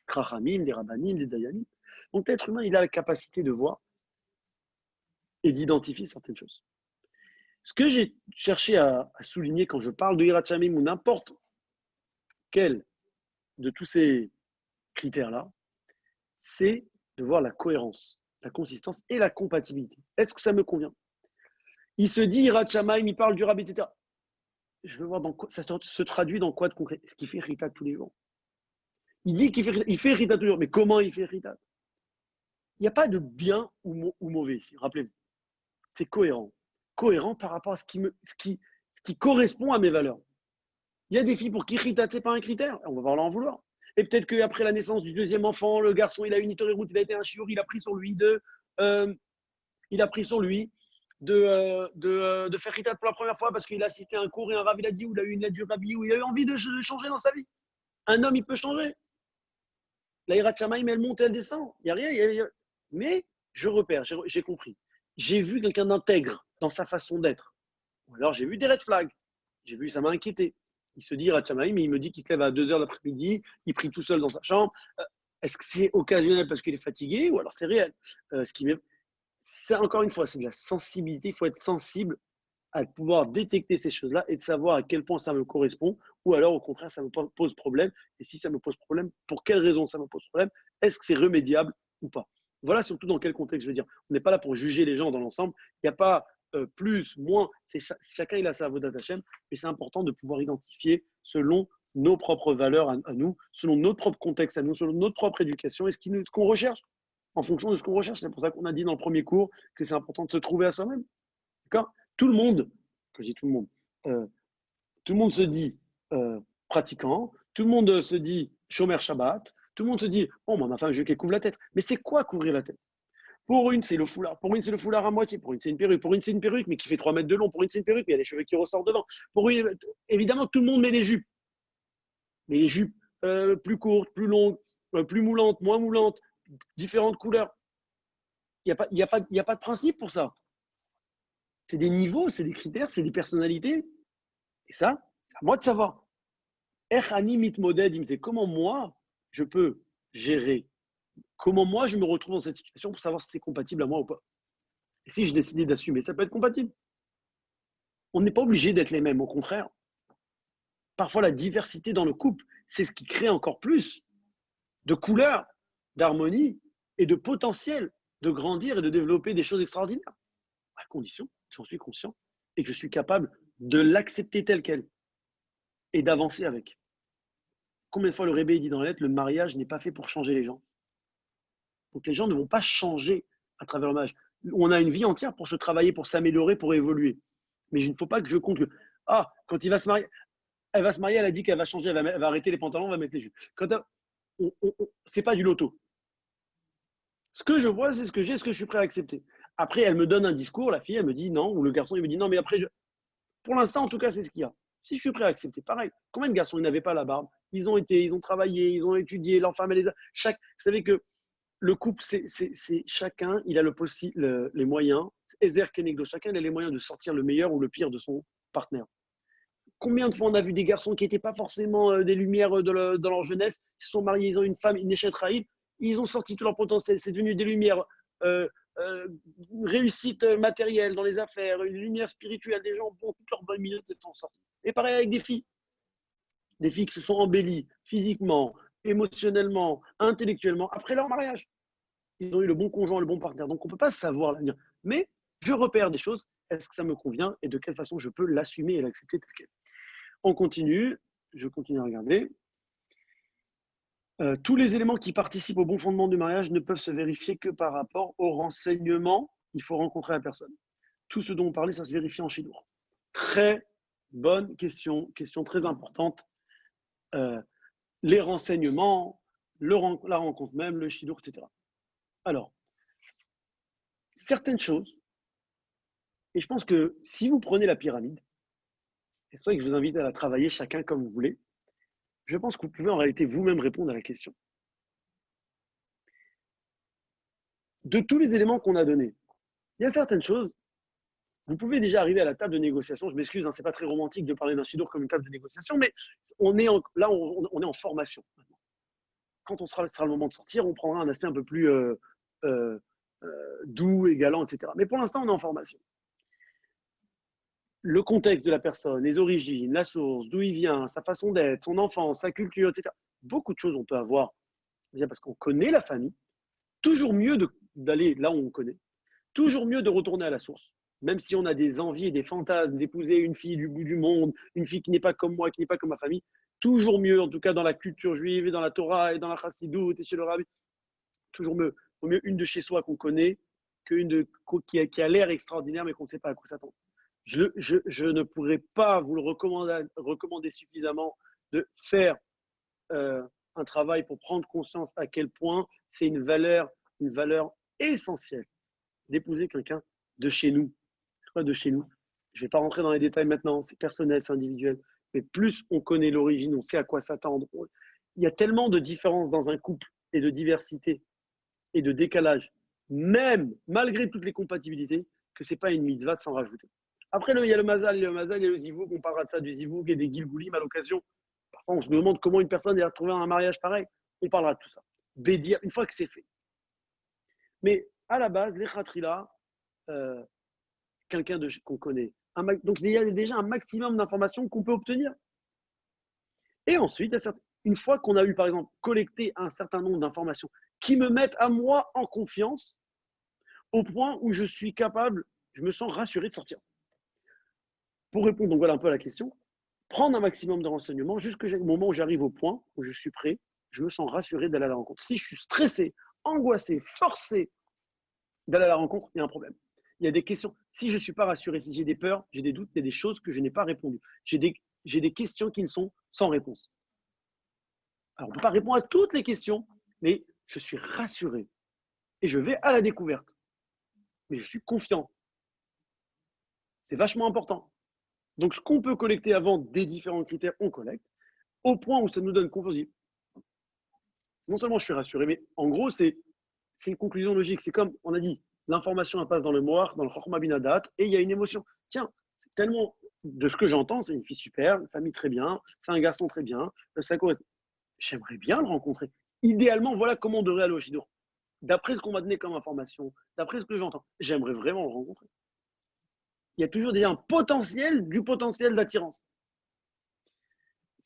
Krachamim, des Rabbanim, des Dayanim. Donc l'être humain, il a la capacité de voir et d'identifier certaines choses. Ce que j'ai cherché à souligner quand je parle de Yirat Shamayim ou n'importe quel de tous ces critères-là, c'est de voir la cohérence, la consistance et la compatibilité. Est-ce que ça me convient? Il se dit Yirat Shamayim, il parle du Rabbi, etc. Je veux voir ça se traduit dans quoi de concret? Est-ce qu'il fait Ritat tous les jours? Il dit qu'il fait Ritat tous les jours, mais comment il fait Ritat? Il n'y a pas de bien ou mauvais ici, rappelez-vous. C'est cohérent. Cohérent par rapport à ce qui correspond à mes valeurs. Il y a des filles pour qui Ritat, ce n'est pas un critère. On va voir leur en vouloir. Et peut-être qu'après la naissance du deuxième enfant, le garçon, il a une route, il a été un chiour, il a pris sur lui de faire Ritat pour la première fois parce qu'il a assisté à un cours et un rabbi l'a dit, ou il a eu une lettre du rabbi, ou il a eu envie de changer dans sa vie. Un homme, il peut changer. La Yirat Shamayim, elle monte et elle descend. Il n'y a rien. Mais je repère, j'ai compris. J'ai vu quelqu'un d'intègre dans sa façon d'être. Ou alors j'ai vu des red flags. J'ai vu, ça m'a inquiété. Il se dit Yirat Shamayim, mais il me dit qu'il se lève à 2h l'après-midi, il prie tout seul dans sa chambre. Est-ce que c'est occasionnel parce qu'il est fatigué ou alors c'est réel? C'est encore une fois, c'est de la sensibilité. Il faut être sensible à pouvoir détecter ces choses-là et de savoir à quel point ça me correspond, ou alors au contraire, ça me pose problème. Et si ça me pose problème, pour quelle raison ça me pose problème? Est-ce que c'est remédiable ou pas? Voilà surtout dans quel contexte je veux dire. On n'est pas là pour juger les gens dans l'ensemble. Il n'y a pas plus, moins. Chacun il a sa avodat Hashem, mais c'est important de pouvoir identifier selon nos propres valeurs à nous, selon notre propre contexte à nous, selon notre propre éducation et ce qu'on recherche en fonction de ce qu'on recherche. C'est pour ça qu'on a dit dans le premier cours que c'est important de se trouver à soi-même. D'accord? Tout le monde, quand je dis tout le monde se dit pratiquant, tout le monde se dit Shomer Shabbat, tout le monde se dit oh, ma femme, je veux qu'elle couvre la tête. Mais c'est quoi couvrir la tête? Pour une, c'est le foulard. Pour une, c'est le foulard à moitié. Pour une, c'est une perruque. Pour une, c'est une perruque, mais qui fait 3 mètres de long. Pour une, c'est une perruque, mais il y a les cheveux qui ressortent devant. Pour une, évidemment, tout le monde met des jupes. Mais les jupes plus courtes, plus longues, plus moulantes, moins moulantes, différentes couleurs. Il n'y a pas de principe pour ça. C'est des niveaux, c'est des critères, c'est des personnalités. Et ça, c'est à moi de savoir. Comment moi, je peux gérer, comment moi, je me retrouve dans cette situation pour savoir si c'est compatible à moi ou pas. Et si je décide d'assumer, ça peut être compatible. On n'est pas obligé d'être les mêmes, au contraire. Parfois, la diversité dans le couple, c'est ce qui crée encore plus de couleurs, d'harmonie et de potentiel de grandir et de développer des choses extraordinaires. À condition, j'en suis conscient et que je suis capable de l'accepter tel quel et d'avancer avec. Combien de fois le Rébé dit dans la lettre, le mariage n'est pas fait pour changer les gens. Donc les gens ne vont pas changer à travers le mariage. On a une vie entière pour se travailler, pour s'améliorer, pour évoluer. Mais il ne faut pas que je compte que, quand il va se marier, elle va se marier, elle a dit qu'elle va changer, elle va arrêter les pantalons, elle va mettre les jupes. C'est pas du loto. Ce que je vois, c'est ce que j'ai, ce que je suis prêt à accepter. Après, elle me donne un discours, la fille, elle me dit non, ou le garçon, il me dit non, mais après, pour l'instant, en tout cas, c'est ce qu'il y a. Si je suis prêt à accepter, pareil. Combien de garçons, ils n'avaient pas la barbe? Ils ont travaillé, ils ont étudié, leur femme, elle les a. Vous savez que le couple, c'est chacun, il a les moyens. Ezer Kenegdo, chacun il a les moyens de sortir le meilleur ou le pire de son partenaire. Combien de fois on a vu des garçons qui n'étaient pas forcément des lumières dans leur jeunesse, ils se sont mariés, ils ont une femme, une échette raïb, ils ont sorti tout leur potentiel, c'est devenu des lumières, une réussite matérielle dans les affaires, une lumière spirituelle, des gens, bon, toutes leurs bonnes minutes, elles sont sorties. Et pareil avec des filles qui se sont embellies physiquement, émotionnellement, intellectuellement, après leur mariage. Ils ont eu le bon conjoint, le bon partenaire. Donc, on ne peut pas savoir l'avenir. Mais je repère des choses. Est-ce que ça me convient et de quelle façon je peux l'assumer et l'accepter tel quel? On continue. Je continue à regarder. Tous les éléments qui participent au bon fondement du mariage ne peuvent se vérifier que par rapport au renseignement. Il faut rencontrer la personne. Tout ce dont on parlait, ça se vérifie en chidour. Très bonne question. Question très importante. Les renseignements, la rencontre même, le chidour, etc. Alors, certaines choses, et je pense que si vous prenez la pyramide, et c'est vrai que je vous invite à la travailler chacun comme vous voulez, je pense que vous pouvez en réalité vous-même répondre à la question. De tous les éléments qu'on a donnés, il y a certaines choses, vous pouvez déjà arriver à la table de négociation. Je m'excuse, hein, c'est pas très romantique de parler d'un chidour comme une table de négociation, mais on est en formation. Quand sera le moment de sortir, on prendra un aspect un peu plus doux et galant, etc. Mais pour l'instant, on est en formation. Le contexte de la personne, les origines, la source, d'où il vient, sa façon d'être, son enfance, sa culture, etc. Beaucoup de choses on peut avoir, déjà parce qu'on connaît la famille. Toujours mieux d'aller là où on connaît. Toujours mieux de retourner à la source. Même si on a des envies et des fantasmes d'épouser une fille du bout du monde, une fille qui n'est pas comme moi, qui n'est pas comme ma famille. Toujours mieux, en tout cas dans la culture juive et dans la Torah et dans la Chassidoute et chez le Rabbi. Toujours mieux. Au mieux une de chez soi qu'on connaît qu'une qui a l'air extraordinaire mais qu'on ne sait pas à quoi s'attendre. Je ne pourrais pas vous le recommander suffisamment de faire un travail pour prendre conscience à quel point c'est une valeur essentielle d'épouser quelqu'un de chez nous. De chez nous. Je ne vais pas rentrer dans les détails maintenant, c'est personnel, c'est individuel. Mais plus on connaît l'origine, on sait à quoi s'attendre. Il y a tellement de différences dans un couple et de diversité et de décalage, même malgré toutes les compatibilités, que ce n'est pas une mitzvah de s'en rajouter. Après, il y a le mazal, il y a le zivouk, on parlera de ça, du zivouk et des gilgoulim à l'occasion. Parfois, on se demande comment une personne a trouvé un mariage pareil. On parlera de tout ça. Bédir, une fois que c'est fait. Mais à la base, les khatrila, quelqu'un qu'on connaît. Donc, il y a déjà un maximum d'informations qu'on peut obtenir. Et ensuite, une fois qu'on a eu, par exemple, collecté un certain nombre d'informations qui me mettent à moi en confiance, au point où je suis capable, je me sens rassuré de sortir. Pour répondre donc voilà un peu à la question, prendre un maximum de renseignements jusqu'au moment où j'arrive au point où je suis prêt, je me sens rassuré d'aller à la rencontre. Si je suis stressé, angoissé, forcé d'aller à la rencontre, il y a un problème. Il y a des questions. Si je ne suis pas rassuré, si j'ai des peurs, j'ai des doutes, il y a des choses que je n'ai pas répondues. J'ai des questions qui ne sont sans réponse. Alors, on ne peut pas répondre à toutes les questions, mais je suis rassuré. Et je vais à la découverte. Mais je suis confiant. C'est vachement important. Donc, ce qu'on peut collecter avant des différents critères, on collecte, au point où ça nous donne confiance. Non seulement je suis rassuré, mais en gros, c'est une conclusion logique. C'est comme on a dit, l'information elle passe dans le moire, dans le Chokhmah bin Hadat, et il y a une émotion. Tiens, c'est tellement, de ce que j'entends, c'est une fille super, une famille très bien, c'est un garçon très bien, j'aimerais bien le rencontrer. Idéalement, voilà comment on devrait aller au Shidour. D'après ce qu'on m'a donné comme information, d'après ce que j'entends, j'aimerais vraiment le rencontrer. Il y a toujours déjà du potentiel d'attirance.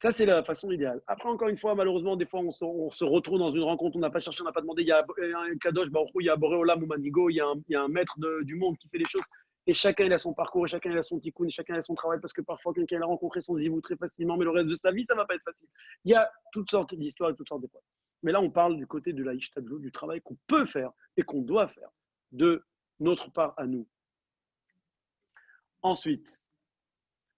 Ça, c'est la façon idéale. Après, encore une fois, malheureusement, des fois, on se retrouve dans une rencontre, on n'a pas cherché, on n'a pas demandé. Il y a un Kadosh Baruch Hu, il y a Boré Olam ou Manigo, il y a un maître du monde qui fait les choses. Et chacun il a son parcours, et chacun il a son tikkun, et chacun il a son travail, parce que parfois, quelqu'un l'a rencontré son zivou très facilement, mais le reste de sa vie, ça ne va pas être facile. Il y a toutes sortes d'histoires et toutes sortes d'épreuves. Mais là, on parle du côté de la Ishtadlou, du travail qu'on peut faire et qu'on doit faire, de notre part à nous. Ensuite,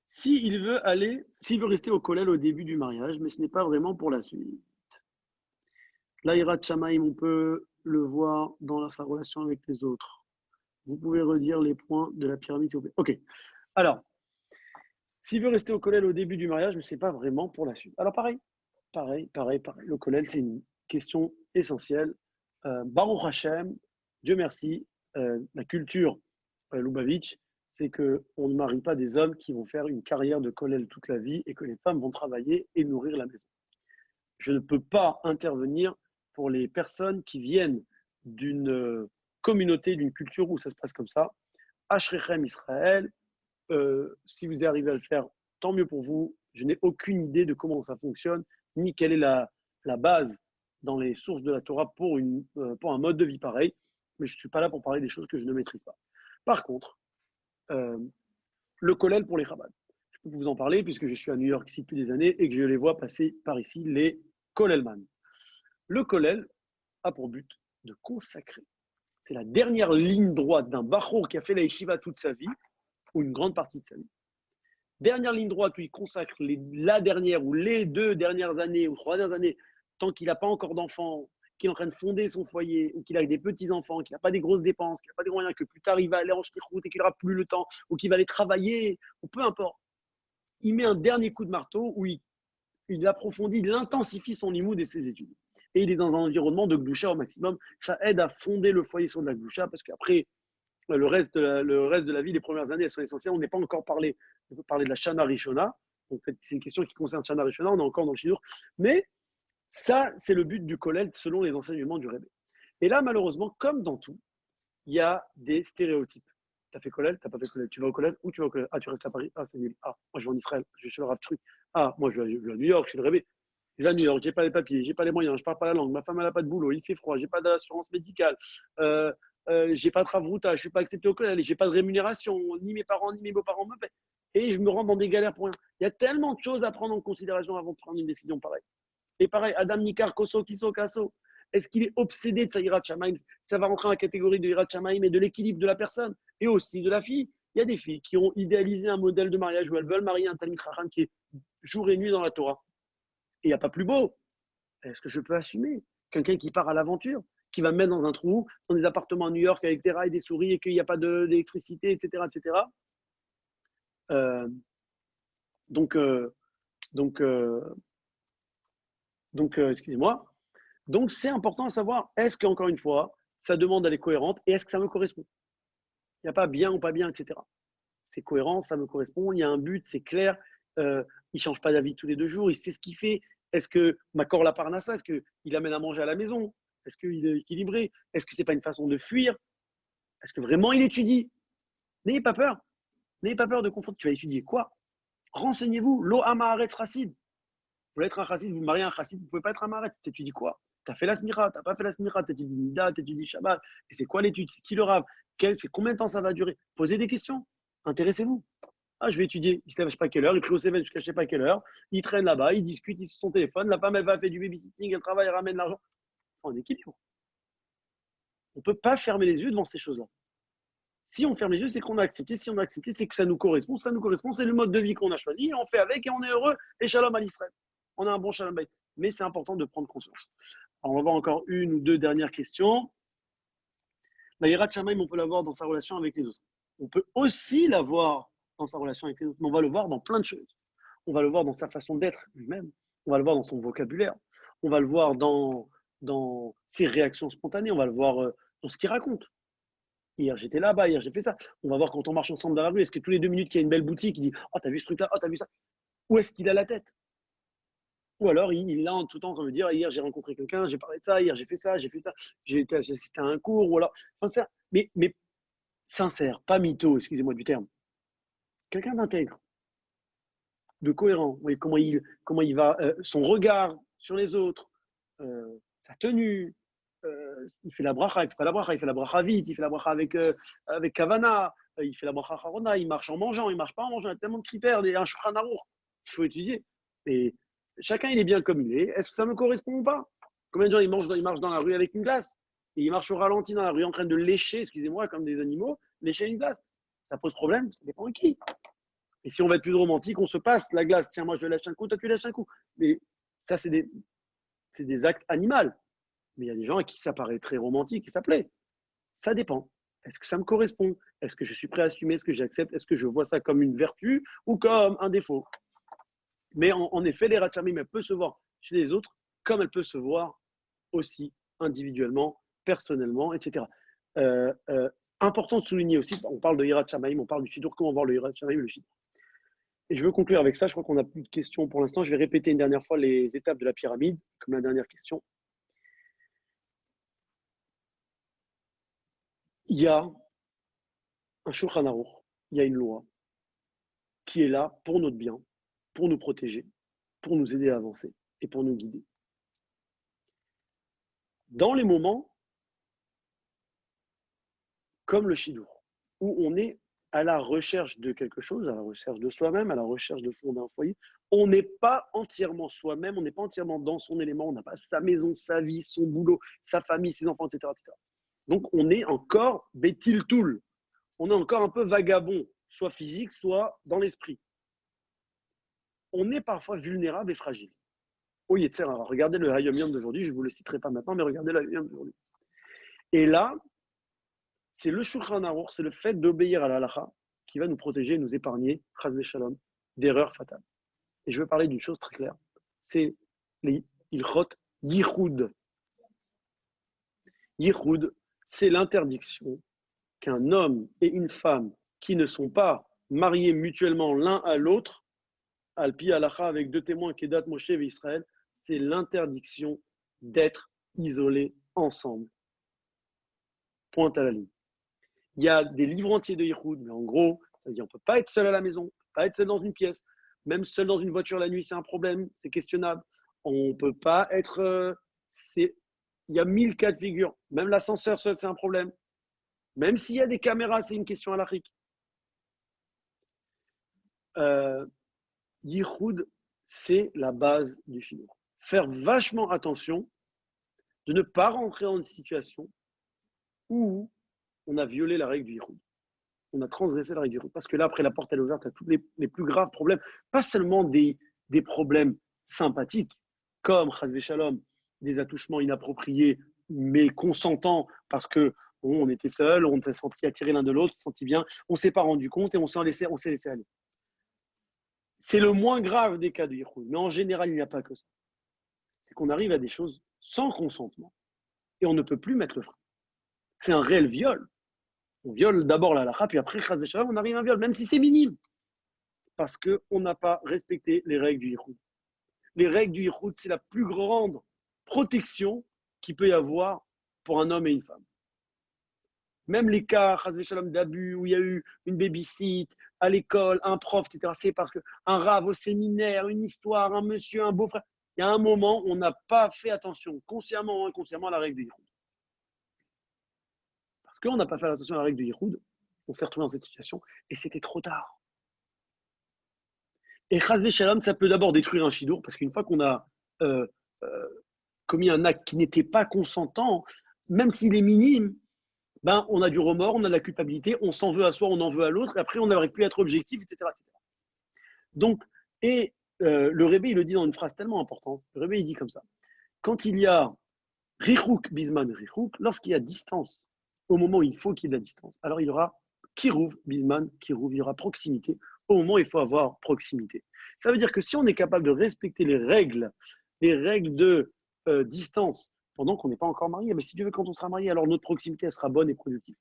s'il veut rester au kollel au début du mariage, mais ce n'est pas vraiment pour la suite. L'Aïrat Shamaïm, on peut le voir dans sa relation avec les autres. Vous pouvez redire les points de la pyramide, s'il vous plaît. Ok. Alors, s'il veut rester au kollel au début du mariage, mais ce n'est pas vraiment pour la suite. Alors, pareil. Le kollel, c'est une question essentielle. Baruch Hashem, Dieu merci, la culture Lubavitch, c'est qu'on ne marie pas des hommes qui vont faire une carrière de kollel toute la vie et que les femmes vont travailler et nourrir la maison. Je ne peux pas intervenir pour les personnes qui viennent d'une communauté, d'une culture où ça se passe comme ça. Ashrechem Israël, si vous arrivez à le faire, tant mieux pour vous. Je n'ai aucune idée de comment ça fonctionne, ni quelle est la base dans les sources de la Torah pour un mode de vie pareil, mais je ne suis pas là pour parler des choses que je ne maîtrise pas. Par contre, le kollel pour les Chabad. Je peux vous en parler puisque je suis à New York ici depuis des années et que je les vois passer par ici, les kollelman. Le kollel a pour but de consacrer. C'est la dernière ligne droite d'un bachour qui a fait la yeshiva toute sa vie, ou une grande partie de sa vie. Dernière ligne droite où il consacre la dernière ou les 2 dernières années ou 3 dernières années, tant qu'il n'a pas encore d'enfants, qu'il est en train de fonder son foyer, ou qu'il a des petits-enfants, qu'il n'a pas des grosses dépenses, qu'il n'a pas des moyens, que plus tard il va aller en shlichut et qu'il n'aura plus le temps, ou qu'il va aller travailler, ou peu importe. Il met un dernier coup de marteau où il approfondit, il intensifie son limoud et ses études. Et il est dans un environnement de gdoucha au maximum. Ça aide à fonder le foyer sur de la gdoucha parce qu'après, le reste de la vie, les premières années, elles sont essentielles. On n'est pas encore parlé. On peut parler de la Shana Rishona. Donc, c'est une question qui concerne Shana Rishona. On est encore dans le Shidur. Mais ça, c'est le but du kollel selon les enseignements du Rebbe. Et là, malheureusement, comme dans tout, il y a des stéréotypes. Tu as fait kollel, tu n'as pas fait kollel. Tu vas au kollel ou tu vas au kollel. Ah, tu restes à Paris. Ah, c'est nul. Ah, moi, je vais en Israël. Je vais chez le Rav Truc. Ah, moi, je vais à New York. Je suis le Rebbe. Je vais à New York. Je n'ai pas les papiers. Je n'ai pas les moyens. Je ne parle pas la langue. Ma femme, elle n'a pas de boulot. Il fait froid. Je n'ai pas d'assurance médicale. J'ai pas de ravruta, je ne suis pas accepté au collège, j'ai pas de rémunération, ni mes parents, ni mes beaux-parents me paient. Et je me rends dans des galères pour rien. Il y a tellement de choses à prendre en considération avant de prendre une décision pareille. Et pareil, Adam Nikar, Koso, Kiso, Kaso, est-ce qu'il est obsédé de sa Hirat Shamaim? Ça va rentrer dans la catégorie de Hirat Shamaim et de l'équilibre de la personne et aussi de la fille. Il y a des filles qui ont idéalisé un modèle de mariage où elles veulent marier un Talmid Chacham qui est jour et nuit dans la Torah. Et il n'y a pas plus beau. Est-ce que je peux assumer quelqu'un qui part à l'aventure, qui va me mettre dans un trou, dans des appartements à New York avec des rats et des souris et qu'il n'y a pas d'électricité, etc. etc. Excusez-moi. Donc, c'est important à savoir, est-ce qu'encore une fois, sa demande, elle est cohérente et est-ce que ça me correspond? Il n'y a pas bien ou pas bien, etc. C'est cohérent, ça me correspond, il y a un but, c'est clair, il ne change pas d'avis tous les 2 jours, il sait ce qu'il fait. Est-ce que Makor la Parnassa, est-ce qu'il amène à manger à la maison? Est-ce qu'il est équilibré? Est-ce que ce n'est pas une façon de fuir? Est-ce que vraiment il étudie? N'ayez pas peur. N'ayez pas peur de confondre. Tu vas étudier quoi? Renseignez-vous. Lo Amaharetz Chassid. Vous voulez être un chassid, vous mariez un chassid, vous ne pouvez pas être un maharetz. Tu étudies quoi? Tu as fait la smira, tu n'as pas fait la smira, tu étudies Nida, tu étudies Shabbat. Et c'est quoi l'étude? C'est qui le rave? C'est combien de temps ça va durer? Posez des questions. Intéressez-vous. Ah, je vais étudier. Il se lève, je ne sais pas quelle heure. Il prie au Seven jusqu'à je ne sais pas quelle heure. Il traîne là-bas, il discute, il sur son téléphone. La femme, elle va faire du babysitting, elle travaille, elle ramène l'argent. En équilibre. On ne peut pas fermer les yeux devant ces choses-là. Si on ferme les yeux, c'est qu'on a accepté. Si on a accepté, c'est que ça nous correspond. Ça nous correspond, c'est le mode de vie qu'on a choisi. On fait avec et on est heureux. Et shalom à l'Israël. On a un bon shalom bayit. Mais c'est important de prendre conscience. Alors, on va voir encore 1 ou 2 dernières questions. La hirat shamaim, on peut l'avoir dans sa relation avec les autres. On peut aussi l'avoir dans sa relation avec les autres. Mais on va le voir dans plein de choses. On va le voir dans sa façon d'être lui-même. On va le voir dans son vocabulaire. On va le voir dans ses réactions spontanées. On va le voir dans ce qu'il raconte. Hier, j'étais là-bas, hier, j'ai fait ça. On va voir quand on marche ensemble dans la rue, est-ce que tous les 2 minutes qu'il y a une belle boutique, il dit « Oh, t'as vu ce truc-là? Oh, t'as vu ça ?» Où est-ce qu'il a la tête? Ou alors, il a en tout temps en train de me dire « Hier, j'ai rencontré quelqu'un, j'ai parlé de ça, hier, j'ai fait ça, j'ai assisté à un cours. » ou alors, enfin, mais sincère, pas mytho, excusez-moi du terme. Quelqu'un d'intègre, de cohérent. Vous voyez comment il va, son regard sur les autres, sa tenue, il fait la bracha, il fait pas la bracha, il fait la bracha vite, il fait la bracha avec kavana, il fait la bracha charona, il marche en mangeant, il marche pas en mangeant, il y a tellement de critères, un shulchan aruch qu'il faut étudier. Et chacun, il est bien comme il est. Est-ce que ça me correspond ou pas? Combien de gens ils marchent dans la rue avec une glace? et il marche au ralenti dans la rue en train de lécher, excusez-moi, comme des animaux, lécher une glace. Ça pose problème, ça dépend de qui. Et si on va être plus romantique, on se passe la glace. Tiens, moi je lâche un coup, toi tu lâches un coup. Mais ça, c'est des actes animaux. Mais il y a des gens à qui ça paraît très romantique et ça plaît. Ça dépend. Est-ce que ça me correspond? Est-ce que je suis prêt à assumer? Est-ce que j'accepte? Est-ce que je vois ça comme une vertu ou comme un défaut? Mais en effet, les rachamim, elle peut se voir chez les autres comme elle peut se voir aussi individuellement, personnellement, etc. Important de souligner aussi, on parle de Hirat Shamaim, on parle du Shidur, comment voir le Hirat Shamaim, le Shidur. Et je veux conclure avec ça, je crois qu'on n'a plus de questions pour l'instant. Je vais répéter une dernière fois les étapes de la pyramide, comme la dernière question. Il y a un Shulchan Aruch, il y a une loi qui est là pour notre bien, pour nous protéger, pour nous aider à avancer et pour nous guider. Dans les moments comme le Shidur, où on est à la recherche de quelque chose, à la recherche de soi-même, à la recherche de fond d'un foyer, on n'est pas entièrement soi-même, on n'est pas entièrement dans son élément, on n'a pas sa maison, sa vie, son boulot, sa famille, ses enfants, etc. etc. Donc on est encore Betil Toul, on est encore un peu vagabond, soit physique, soit dans l'esprit. On est parfois vulnérable et fragile. Oh Yetzer Hara, regardez le Hayom Yom d'aujourd'hui, je ne vous le citerai pas maintenant, mais regardez le Hayom Yom d'aujourd'hui. Et là, c'est le Shulchan Aruch, c'est le fait d'obéir à la halakha qui va nous protéger et nous épargner, chas v'shalom, d'erreurs fatales. Et je veux parler d'une chose très claire, c'est les ilchot yichud. Yichud, c'est l'interdiction qu'un homme et une femme qui ne sont pas mariés mutuellement l'un à l'autre, al-pi halakha avec deux témoins, Kedat Moshe et Israël, c'est l'interdiction d'être isolés ensemble. Point à la ligne. Il y a des livres entiers de Yichud, mais en gros, ça veut dire on ne peut pas être seul à la maison, pas être seul dans une pièce, même seul dans une voiture la nuit, c'est un problème, c'est questionnable. On ne peut pas être. Il y a 1000 cas de figure. Même l'ascenseur seul, c'est un problème. Même s'il y a des caméras, c'est une question à l'Afrique. Yichud, c'est la base du Shidur. Faire vachement attention de ne pas rentrer dans une situation où on a violé la règle du Yichud. On a transgressé la règle du Yichud. Parce que là, après, la porte est ouverte à tous les plus graves problèmes. Pas seulement des problèmes sympathiques, comme, chas v'shalom, des attouchements inappropriés, mais consentants, parce que on était seuls, on s'est senti attiré l'un de l'autre, on s'est senti bien, on ne s'est pas rendu compte et on s'est laissé aller. C'est le moins grave des cas de Yichud. Mais en général, il n'y a pas que ça. C'est qu'on arrive à des choses sans consentement. Et on ne peut plus mettre le frein. C'est un réel viol. On viole d'abord la halakha, puis après, chas v'shalom, on arrive à un viol, même si c'est minime. Parce qu'on n'a pas respecté les règles du Yichud. Les règles du Yichud, c'est la plus grande protection qu'il peut y avoir pour un homme et une femme. Même les cas, chas v'shalom, d'abus, où il y a eu une babysit à l'école, un prof, etc., c'est parce qu'un rave au séminaire, une histoire, un monsieur, un beau-frère, il y a un moment où on n'a pas fait attention, consciemment ou inconsciemment, à la règle du Yichud. Parce qu'on n'a pas fait attention à la règle du Yichud, on s'est retrouvé dans cette situation et c'était trop tard. Et chas v'shalom, ça peut d'abord détruire un shidur, parce qu'une fois qu'on a commis un acte qui n'était pas consentant, même s'il est minime, ben, on a du remords, on a de la culpabilité, on s'en veut à soi, on en veut à l'autre, et après on n'aurait plus à être objectif, etc. etc. Donc, le Rebbe, il le dit dans une phrase tellement importante, le Rebbe, il dit comme ça, quand il y a Richouk, Bisman, Richouk, lorsqu'il y a distance, au moment où il faut qu'il y ait de la distance, alors il y aura Kirouv, Bisman, Kirouv, il y aura proximité, au moment où il faut avoir proximité. Ça veut dire que si on est capable de respecter les règles de distance, pendant qu'on n'est pas encore marié, mais si tu veux, quand on sera marié, alors notre proximité, elle sera bonne et productive.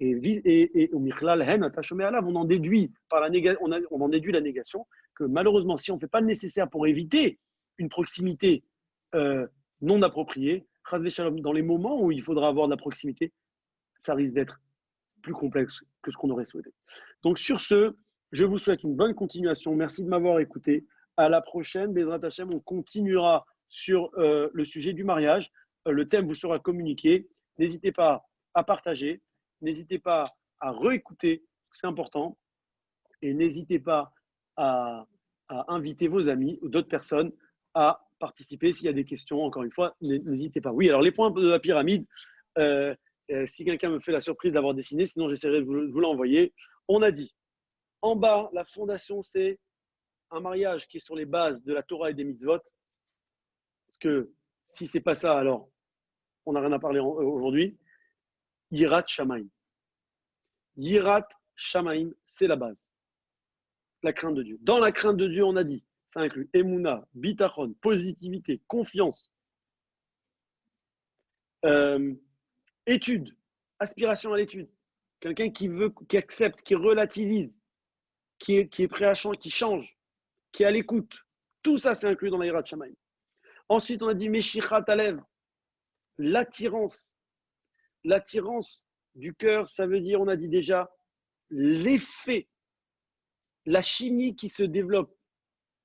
Et au Michlal, on en déduit on en déduit la négation que malheureusement, si on ne fait pas le nécessaire pour éviter une proximité non appropriée, dans les moments où il faudra avoir de la proximité, ça risque d'être plus complexe que ce qu'on aurait souhaité. Donc sur ce, je vous souhaite une bonne continuation. Merci de m'avoir écouté. À la prochaine. Bezrat Hashem, on continuera sur le sujet du mariage. Le thème vous sera communiqué. N'hésitez pas à partager. N'hésitez pas à réécouter, c'est important. Et n'hésitez pas à inviter vos amis ou d'autres personnes à participer. S'il y a des questions, encore une fois, n'hésitez pas. Oui, alors les points de la pyramide, Si quelqu'un me fait la surprise d'avoir dessiné, sinon j'essaierai de vous l'envoyer. On a dit, en bas, la fondation, c'est un mariage qui est sur les bases de la Torah et des mitzvot. Parce que si c'est pas ça, alors on n'a rien à parler aujourd'hui. Yirat Shamaim. Yirat Shamaim, c'est la base. La crainte de Dieu. Dans la crainte de Dieu, on a dit, ça inclut Emouna, Bitachon, positivité, confiance, étude, aspiration à l'étude. Quelqu'un qui veut, qui accepte, qui relativise, qui est prêt à changer, qui change, qui est à l'écoute. Tout ça, c'est inclus dans la Yirat Shamaim. Ensuite, on a dit Meshichat Alev, l'attirance. L'attirance du cœur, ça veut dire, on a dit déjà, l'effet, la chimie qui se développe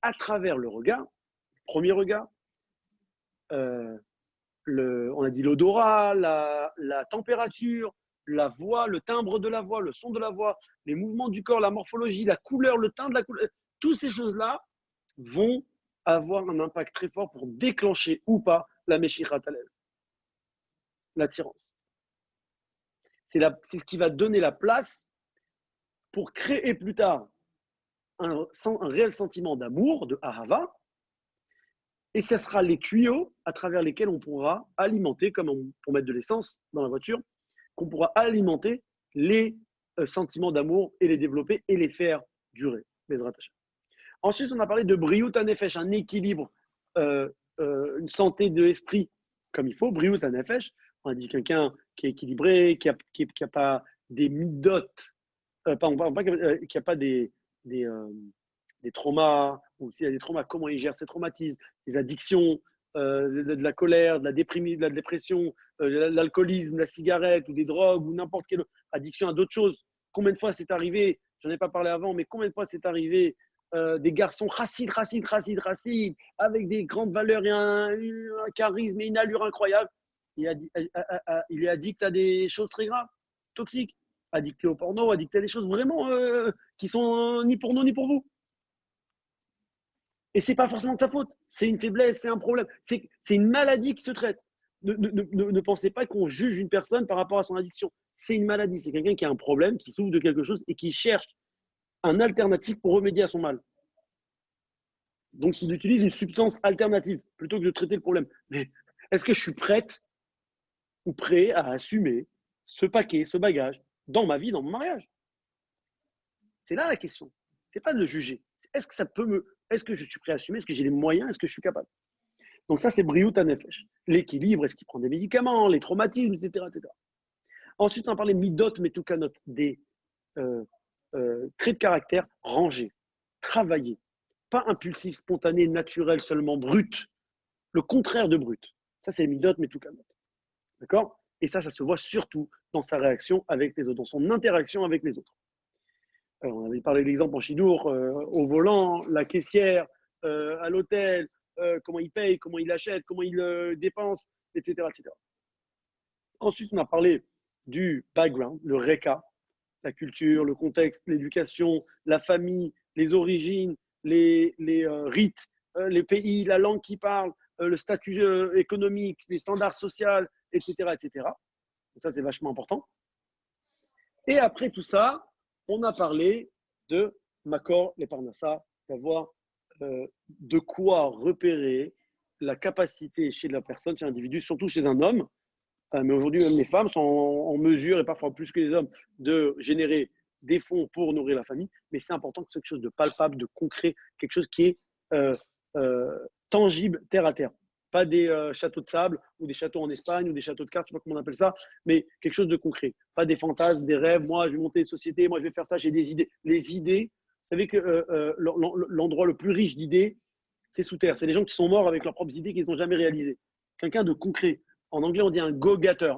à travers le regard, premier regard, on a dit l'odorat, la température, la voix, le timbre de la voix, le son de la voix, les mouvements du corps, la morphologie, la couleur, le teint de la couleur, toutes ces choses-là vont avoir un impact très fort pour déclencher ou pas la Meshichat Alev, l'attirance. C'est ce qui va donner la place pour créer plus tard un réel sentiment d'amour, de ahava, et ce sera les tuyaux à travers lesquels on pourra alimenter, comme pour mettre de l'essence dans la voiture, qu'on pourra alimenter les sentiments d'amour et les développer et les faire durer. Ensuite, on a parlé de Briut Hanefesh, un équilibre, une santé de l'esprit comme il faut. Briut Hanefesh, on a dit quelqu'un qui est équilibré, qui a pas des midotes, qui n'a pas des traumas, ou s'il y a des traumas, comment il gère ses traumatismes, des addictions, de la colère, de la dépression, l'alcoolisme, la cigarette, ou des drogues, ou n'importe quelle addiction à d'autres choses. Combien de fois c'est arrivé, j'en ai pas parlé avant, mais combien de fois c'est arrivé des garçons racides, avec des grandes valeurs et un charisme et une allure incroyable. Il est addict à des choses très graves, toxiques, addicté au porno, addicté à des choses vraiment qui sont ni pour nous ni pour vous. Et c'est pas forcément de sa faute, c'est une faiblesse, c'est un problème, c'est une maladie qui se traite. Ne pensez pas qu'on juge une personne par rapport à son addiction. C'est une maladie, c'est quelqu'un qui a un problème, qui souffre de quelque chose et qui cherche un alternative pour remédier à son mal. Donc, il utilise une substance alternative plutôt que de traiter le problème. Mais est-ce que je suis prête ou prêt à assumer ce paquet, ce bagage dans ma vie, dans mon mariage? C'est là la question. C'est pas de le juger. Est-ce que ça peut me... Est-ce que je suis prêt à assumer? Est-ce que j'ai les moyens? Est-ce que je suis capable? Donc ça, c'est Briut Hanefesh. L'équilibre, est-ce qu'il prend des médicaments, les traumatismes, etc., etc. Ensuite, on a parlé midot, metukanot, des traits de caractère rangés, travaillés, pas impulsifs, spontanés, naturels, seulement brut. Le contraire de brut. Ça, c'est midot, metukanot. D'accord? Et ça se voit surtout dans sa réaction avec les autres, dans son interaction avec les autres. Alors, on avait parlé de l'exemple en Chidour, au volant, la caissière, à l'hôtel, comment il paye, comment il achète, comment il dépense, etc., etc. Ensuite, on a parlé du background, le RECA, la culture, le contexte, l'éducation, la famille, les origines, les rites, les pays, la langue qui parle, le statut économique, les standards sociaux, etc., etc. Donc ça, c'est vachement important. Et après tout ça, on a parlé de Makor, les Parnassa, d'avoir de quoi repérer la capacité chez la personne, chez l'individu, surtout chez un homme, mais aujourd'hui même les femmes sont en mesure, et parfois plus que les hommes, de générer des fonds pour nourrir la famille, mais c'est important que ce soit quelque chose de palpable, de concret, quelque chose qui est tangible, terre à terre. Pas des châteaux de sable ou des châteaux en Espagne ou des châteaux de cartes, je ne sais pas comment on appelle ça, mais quelque chose de concret. Pas des fantasmes, des rêves. Moi, je vais monter une société, moi, je vais faire ça, j'ai des idées. Les idées, vous savez que l'endroit le plus riche d'idées, c'est sous terre. C'est les gens qui sont morts avec leurs propres idées qu'ils n'ont jamais réalisées. Quelqu'un de concret. En anglais, on dit un go-getter,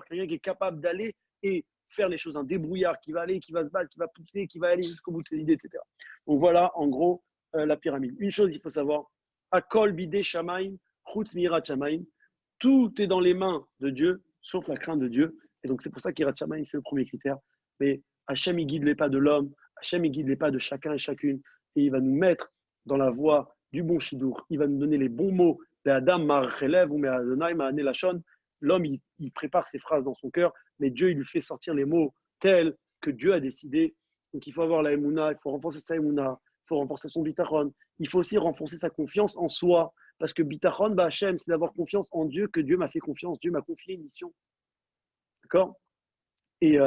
quelqu'un qui est capable d'aller et faire les choses, un débrouillard qui va aller, qui va se battre, qui va pousser, qui va aller jusqu'au bout de ses idées, etc. Donc voilà, en gros, la pyramide. Une chose, il faut savoir, Akol bidé shamaim, chutz mirat shamaim, tout est dans les mains de Dieu, sauf la crainte de Dieu. Et donc c'est pour ça qu'Irat shamaim, c'est le premier critère. Mais Hachem, il guide les pas de l'homme, Hachem, il guide les pas de chacun et chacune, et il va nous mettre dans la voie du bon shidour. Il va nous donner les bons mots. Adam marchelev ou me'adonai ma'ane lachon, l'homme, il prépare ses phrases dans son cœur, mais Dieu, il lui fait sortir les mots tels que Dieu a décidé. Donc, il faut avoir la émouna, il faut renforcer sa émouna, il faut renforcer son bitachon. Il faut aussi renforcer sa confiance en soi. Parce que bitachon, Hachem, c'est d'avoir confiance en Dieu, que Dieu m'a fait confiance, Dieu m'a confié une mission. D'accord et,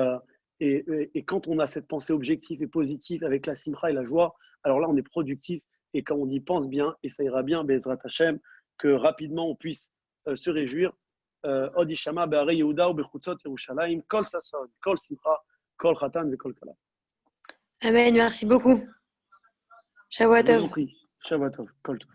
et quand on a cette pensée objective et positive avec la simcha et la joie, alors là, on est productif. Et quand on y pense bien, et ça ira bien, Bezrat Hashem, que rapidement on puisse se réjouir. Od Ishama be'arei Yehuda ou bechutzot Yerushalayim, kol sason, kol simcha, kol chatan ve kol kala. Amen, merci beaucoup. Shavua Je vous en tov. prie. Shabbat tov, kol tov.